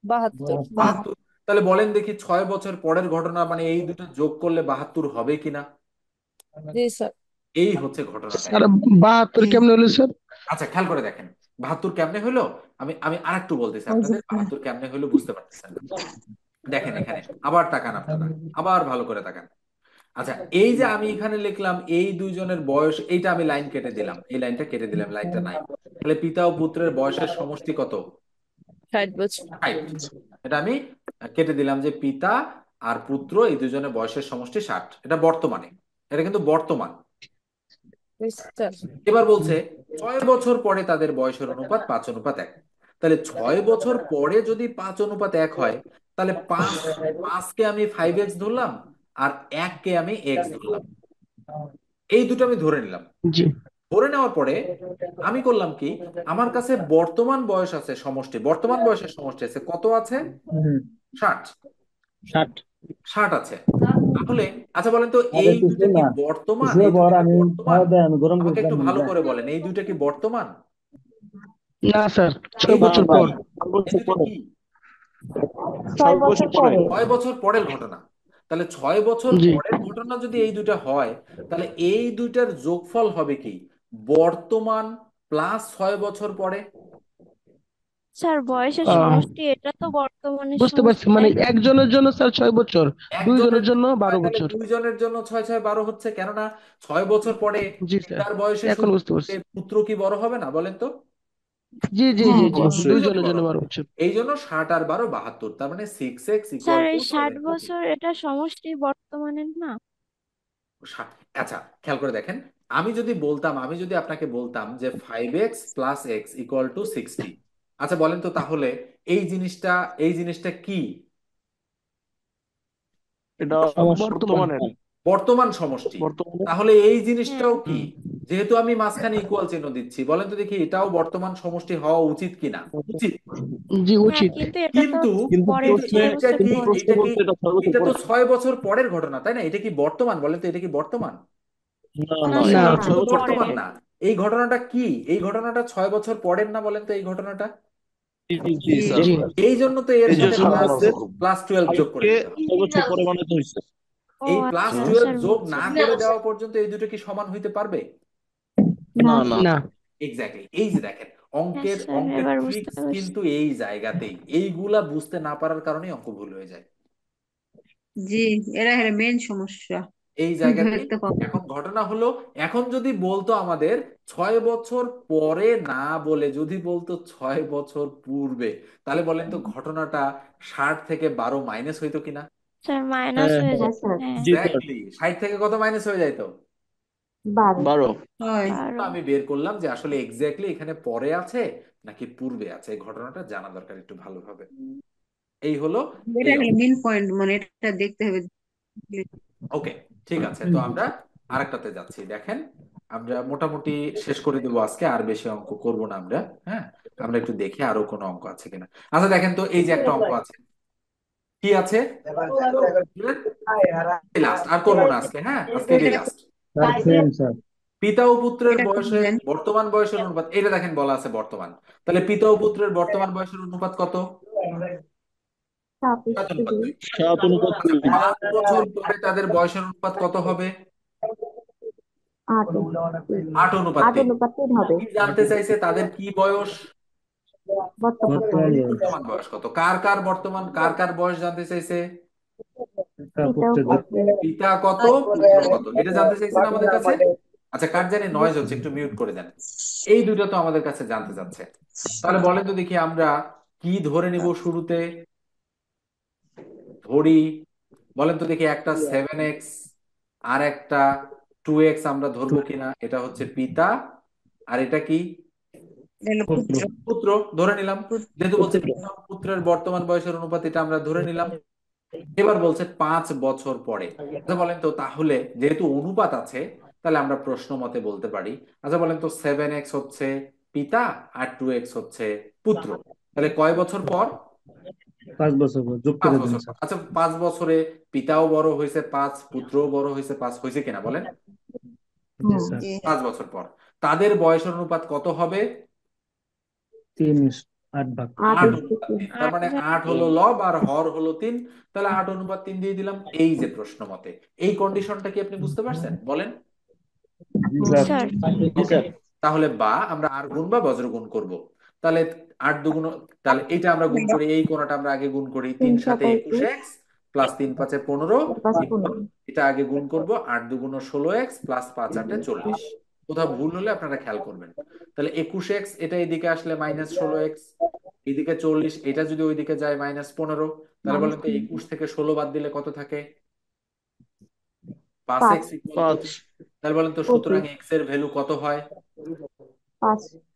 72
72। তাহলে বলেন দেখি 6 বছর পরের ঘটনা মানে এই দুটো যোগ করলে 72 হবে কিনা?
জি স্যার।
এই হচ্ছে ঘটনাটা।
স্যার 72
জি।
কেমনে হলো স্যার?
আচ্ছা খেয়াল করে দেখেন 72 কেমনে হলো। আমি আমি আরেকটু বলতেছি আপনাদের, 72 কেমনে হলো বুঝতে পারতেছেন না। দেখেন এখানে আবার তাকান আপনারা, আবার ভালো করে তাকান। আচ্ছা এই যে আমি এখানে লিখলাম এই দুইজনের বয়স, এইটা আমি লাইন কেটে দিলাম, এই লাইনটা কেটে দিলাম, লাইনটা নাই। তাহলে পিতা ও পুত্রের বয়সের সমষ্টি কত?
60 বছর।
60। এটা আমি কেটে দিলাম যে পিতা আর পুত্র এই দুজনের বয়সের সমষ্টি 60, এটা বর্তমানে, এটা কিন্তু বর্তমান।
জি স্যার।
এবার বলছে 6 বছর পরে তাদের বয়সের অনুপাত 5:1। তাহলে 6 বছর পরে যদি 5:1 হয়, তাহলে পাঁচকে আমি 5x ধরলাম আর এককে আমি এক্স ধরলাম, এই দুটো আমি ধরে নিলাম।
জি।
ধরে নেওয়ার পরে আমি করলাম কি, আমার কাছে বর্তমান বয়স আছে, সমষ্টি বর্তমান বয়সের সমষ্টি আছে কত আছে? 60।
60।
60 আছে। তাহলে আচ্ছা বলেন তো
আরে
এই দুটো
কিছু
কি
না,
বর্তমান?
কিছু
এই
পর
দুটো কি
আমি
বর্তমান?
খাওয়া দাওয়া আমি গরম
আমাকে
করে
একটু ভালো
দিলাম।
করে বলেন এই দুটো কি বর্তমান?
না স্যার,
এই
6
দুটো
বছর
কি?
পর।
এই দুটো কি
6 বছর পরে।
6 বছর পরের ঘটনা। তাহলে 6 বছর
জি।
পরের ঘটনা যদি এই দুইটা হয়, তাহলে এই দুইটার যোগফল হবে কি? বর্তমান প্লাস 6 বছর পরে।
স্যার বয়সের
আহ
সমষ্টি এটা তো বর্তমানের
বুঝতে পারছি,
সমষ্টি
মানে
তাই না?
একজনের জন্য স্যার 6 বছর,
একজনের
দুইজনের জন্য
জন্য হয়
12
তাহলে
বছর।
দুইজনের জন্য 6 6 12 হচ্ছে, কেননা 6 বছর পরে
জি স্যার,
পিতার বয়সে
এখন
শুধু
বুঝতে পারছি।
পুত্র কি বড় হবে না বলেন তো?
জি জি
হ্যাঁ
জি জি,
অবশ্যই।
দুইজনই
দুইজনের
বড়
জন্য
হবে।
12 বছর।
এই জন্য 60 আর 12 72, তার মানে 6x
স্যার
ইকুয়াল টু
এই 60
72।
বছর এটা সমষ্টি বর্তমানের না?
আচ্ছা খেয়াল করে দেখেন, আমি যদি বলতাম, আমি যদি আপনাকে বলতাম যে 5x plus x equal to 60, আচ্ছা বলেন তো তাহলে এই জিনিসটা, এই জিনিসটা কি?
এটা
বর্তমান।
বর্তমানের।
বর্তমান সমষ্টি।
বর্তমানে
তাহলে এই
হ্যাঁ।
জিনিসটাও কি? যেহেতু আমি মাঝখানে ইকুয়াল চিহ্ন দিচ্ছি, বলেন তো দেখি এটাও বর্তমান সমষ্টি হওয়া উচিত কিনা? উচিত।
জি
হ্যাঁ
উচিত।
কিন্তু এটা তো
কিন্তু
কিন্তু
পরের
কিন্তু
প্রশ্নে,
6 বছর
কি,
কিন্তু
পর।
প্রশ্নে
এটা কি,
বলতে এটা 6 বছর
এটা তো
পরে।
6 বছর পরের ঘটনা তাই না? এটা কি বর্তমান বলেন তো, এটা কি বর্তমান?
না
না
না,
না।
এটা
স্যার এটা
6
তো
তো
বছর
পরের।
বর্তমান না। এই ঘটনাটা কি? এই ঘটনাটা 6 বছর পরের না বলেন তো এই ঘটনাটা?
জি জি জি
জি।
স্যার।
জি
এই জন্য তো এর
এই যে
সাথে
জন্য
প্লাস
আমাদের
প্লাস 12 যোগ করে
5কে
দিতে হবে।
6 বছর পরে বানাতে হয়েছে।
ও
এই প্লাস
আচ্ছা
হ্যাঁ।
12
স্যার
যোগ
বুঝছি।
না করে দেওয়া পর্যন্ত এই দুটো কি সমান হইতে পারবে?
না।
না না।
না।
এক্স্যাক্টলি, এই যে দেখেন
হ্যাঁ
অঙ্কের
স্যার
অঙ্কের
এবার বুঝতে
ট্রিক্স
পারছি।
কিন্তু এই জায়গাতেই, এইগুলা বুঝতে না পারার কারণে অঙ্ক ভুল হয়ে যায়।
জি, এরা হলো মেন সমস্যা,
এই জায়গাতেই।
ধরতে পারবো।
এখন ঘটনা হলো, এখন যদি বলতো আমাদের 6 বছর পরে না বলে যদি বলতো 6 বছর পূর্বে, তাহলে বলেন তো ঘটনাটা 60 থেকে 12 মাইনাস হইতো কিনা?
স্যার মাইনাস
হ্যাঁ
হয়ে
হ্যাঁ।
যেত। হ্যাঁ।
জি স্যার।
এক্স্যাক্টলি, 60 থেকে কত মাইনাস হয়ে যাইতো?
12।
12।
হয়।
এই জন্য
12।
আমি বের করলাম যে আসলে এক্স্যাক্টলি এখানে পরে আছে নাকি পূর্বে আছে, এই ঘটনাটা জানা দরকার একটু ভালোভাবে। এই হলো
এটা
এই
হলো
অঙ্ক।
মেন পয়েন্ট, মানে এটা দেখতে হবে।
ওকে ঠিক আছে, তো আমরা আরেকটাতে যাচ্ছি। দেখেন আমরা মোটামুটি শেষ করে দেবো আজকে, আর বেশি অঙ্ক করব না আমরা। হ্যাঁ, আমরা একটু দেখি আরো কোনো অঙ্ক আছে কিনা। আচ্ছা দেখেন তো এই যে একটা অঙ্ক আছে, কি আছে? লাস্ট, আর করবো না আজকে, হ্যাঁ আজকে
এটা
এটাই লাস্ট।
Sir same sir.
পিতা ও পুত্রের
এটা একটু
বয়সের
বুঝেন।
বর্তমান বয়সের অনুপাত, এটা দেখেন বলা আছে বর্তমান। তাহলে পিতা ও পুত্রের বর্তমান বয়সের অনুপাত কত?
7:2।
7:2।
7:2।
5 বছর পরে তাদের বয়সের অনুপাত কত হবে?
8।
8:3।
8:3 হবে।
কি জানতে চাইছে তাদের কি বয়স?
বর্তমান
বর্তমান
বয়স।
বয়স।
বর্তমান বয়স কত? কার কার বর্তমান, কার কার বয়স জানতে চাইছে?
পিতা
পিতা ও
পুত্রদের।
পুত্রের।
পিতা কত পুত্র কত, এটা জানতে চাইছেন আমাদের কাছে। আচ্ছা কার জানি নয়েজ হচ্ছে, একটু মিউট করে দেন। এই দুটো তো আমাদের কাছে জানতে চাচ্ছে। তাহলে বলেন তো দেখি আমরা কি ধরে নিব শুরুতে? ধরি, বলেন তো দেখি, একটা 7x আর একটা 2x আমরা ধরবো কিনা। এটা হচ্ছে পিতা আর এটা কি
এটা হলো পুত্র।
পুত্র, ধরে নিলাম। যেহেতু বলছে পিতা ও পুত্রের বর্তমান বয়সের অনুপাত, এটা আমরা ধরে নিলাম। এবার বলছে 5 বছর পরে। আচ্ছা বলেন তো, তাহলে যেহেতু অনুপাত আছে, তাহলে আমরা প্রশ্ন মতে বলতে পারি, আচ্ছা বলেন তো 7x হচ্ছে পিতা আর 2x হচ্ছে পুত্র, তাহলে কয় বছর পর?
5 বছর পর যোগ
পাঁচ
করে দিন
বছর পর।
স্যার।
আচ্ছা 5 বছরে পিতাও বড় হয়েছে 5, পুত্রও বড় হয়েছে 5, হয়েছে কিনা বলেন?
জি স্যার।
জি।
5 বছর পর তাদের বয়সের অনুপাত কত হবে?
3:8
8:3। তার মানে 8 হলো
8/3।
লব আর হর হলো 3, তাহলে 8:3 দিয়ে দিলাম। এই যে প্রশ্ন মতে এই কন্ডিশনটা কি আপনি বুঝতে পারছেন বলেন?
জি স্যার।
স্যার
জি
ওকে,
স্যার।
তাহলে বা আমরা আর গুণ বা বজ্র গুণ করব। তাহলে 8 দুগুণ, তাহলে এটা আমরা গুণ করি, এই কোণাটা আমরা আগে গুণ করি, 3 7 21x প্লাস 3 5 15 ইকুয়াল, এটা আগে গুণ করব, 8 দুগুণ 16x প্লাস 5 8 40। কোথাও ভুল হলে আপনারা খেয়াল করবেন। তাহলে 21x এটা এদিকে আসলে -16x, এদিকে 40, এটা যদি ওইদিকে যায় -15, তাহলে বলেন তো 21 থেকে 16 বাদ দিলে কত থাকে? 5x ইকুয়াল কত?
5
তাহলে বলেন তো সুতরাং x এর ভ্যালু কত হয়?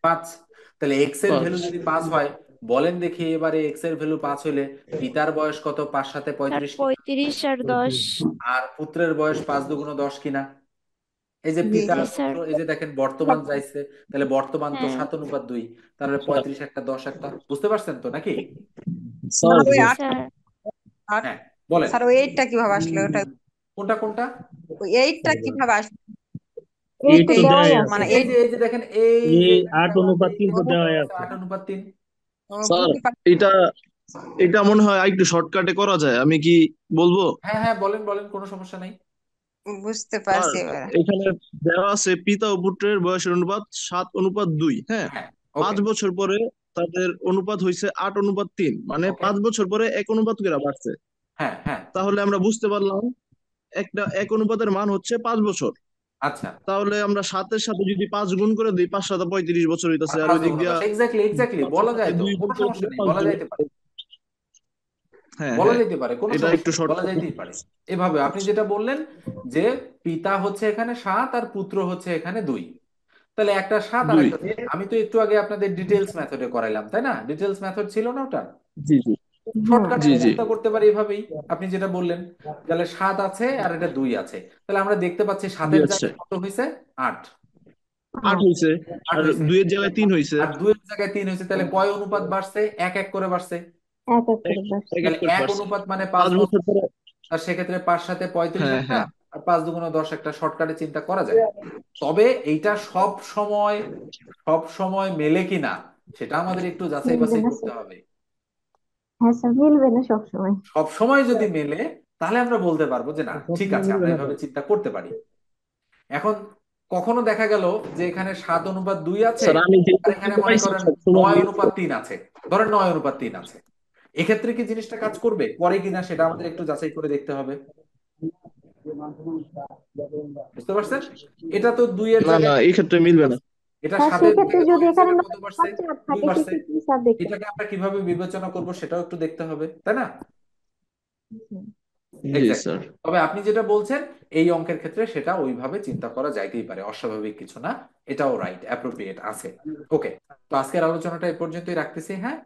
5। তাহলে এক্স এর ভ্যালু
5
যদি 5 হয়, বলেন দেখি এবারে এক্স এর ভ্যালু 5 হলে পিতার বয়স কত? 5 7
স্যার
35 কিনা?
35 আর 10।
আর পুত্রের বয়স 5 দুগুণ 10 কিনা? এই যে
জি।
পিতা
জি
আর
স্যার।
পুত্র, এই যে দেখেন বর্তমান যাইছে, তাহলে বর্তমান তো
হ্যাঁ
7:2, তাহলে 35 একটা 10 একটা, বুঝতে পারছেন তো নাকি?
স্যার
ওই
জি
8
স্যার।
হ্যাঁ বলেন,
স্যার ওই 8টা কিভাবে আসলো ওটা?
কোনটা কোনটা?
ওই 8টা কিভাবে আসলো?
এই তো
এই
দেওয়াই
মানে
আছে।
এই যে দেখেন, এই যে
এই 8:3 তো দেওয়াই আছে।
8:3।
স্যার
বুঝতে পারছি।
এটা এটা মনে হয় একটু শর্টকাটে করা যায়, আমি কি বলবো?
হ্যাঁ হ্যাঁ বলেন বলেন, কোনো সমস্যা নাই।
বুঝতে
স্যার
পারছি এবার।
এখানে দেওয়া আছে পিতা ও পুত্রের বয়সের অনুপাত 7:2, হ্যাঁ।
হ্যাঁ ওকে
5 বছর পরে তাদের অনুপাত হয়েছে 8:3, মানে
ওকে
5 বছর পরে 1 অনুপাত করে বাড়ছে।
হ্যাঁ হ্যাঁ
তাহলে আমরা বুঝতে পারলাম একটা 1 অনুপাতের মান হচ্ছে 5 বছর।
আচ্ছা।
তাহলে আমরা 7-এর সাথে যদি 5 গুণ করে দিই, 5 7 35 বছর
আর
হইতাছে, আর
5
ওই দিক
দুগুণ
দিয়া
10, এক্স্যাক্টলি এক্স্যাক্টলি
5-এর
বলা
সাথে
যায় তো,
2 গুণ
কোনো
করে
সমস্যা
দিলে
নেই,
5
বলা
দিন।
যাইতে পারে।
হ্যাঁ
বলা
হ্যাঁ,
যাইতে পারে, কোনো
এটা একটু
সমস্যা নেই,
শর্ট।
বলা যাইতেই পারে। এভাবে আপনি যেটা বললেন যে পিতা হচ্ছে এখানে 7 আর পুত্র হচ্ছে এখানে 2, তাহলে একটা 7 আর
2।
একটা 2। আমি তো একটু আগে আপনাদের ডিটেলস মেথডে করাইলাম, তাই না? ডিটেলস মেথড ছিল না ওটা?
জি জি
শর্টকাটে
জি জি।
চিন্তা করতে পারি এভাবেই, আপনি যেটা বললেন। তাহলে 7 আছে আর এটা 2 আছে, তাহলে আমরা দেখতে পাচ্ছি 7-এর
আচ্ছা,
জায়গায় কত হয়েছে? 8।
8 হইছে,
8
আর
হয়েছে,
2-এর জায়গায় 3 হইছে।
আর 2-এর জায়গায় 3 হয়েছে, তাহলে কয় অনুপাত বাড়ছে? এক এক করে বাড়ছে।
এক এক এক
তাহলে
করে
এক
বাড়ছে।
অনুপাত মানে 5
5
বছর।
বছর পরে।
আর সেক্ষেত্রে 5 7 35
হ্যাঁ
একটা,
হ্যাঁ।
আর 5 দুগুণ 10 একটা, শর্টকাটে চিন্তা করা যায়। তবে এইটা সব সময় মেলে কিনা সেটা আমাদের একটু যাচাই বাছাই করতে হবে। সব সময় যদি মেলে, তাহলে আমরা বলতে পারবো যে না ঠিক
সবসময়
আছে,
মিলবে
আমরা
না তো।
এভাবে চিন্তা করতে পারি। এখন কখনো দেখা গেল যে এখানে 7:2 আছে,
স্যার আমি যে
আর এখানে মনে
পাইছি
করেন
সবসময়
9:3 আছে, ধরেন 9:3 আছে। এক্ষেত্রে কি জিনিসটা কাজ করবে, করে কিনা সেটা আমাদের একটু যাচাই করে দেখতে হবে। বুঝতে পারছেন? এটা তো 2-এর
না না,
জায়গায়
এই ক্ষেত্রে মিলবে না।
এটা 7-এর জায়গায় 9-এর জায়গায় কত বাড়ছে? 2 বাড়ছে। এটাকে আমরা কিভাবে বিবেচনা করব সেটাও একটু দেখতে হবে, তাই না?
জি
এক্স্যাক্টলি।
স্যার।
তবে আপনি যেটা বলছেন এই অঙ্কের ক্ষেত্রে সেটা ওইভাবে চিন্তা করা যাইতেই পারে, অস্বাভাবিক কিছু না, এটাও রাইট, অ্যাপ্রোপ্রিয়েট আছে। ওকে, তো আজকের আলোচনাটা এই পর্যন্তই রাখতেছি, হ্যাঁ।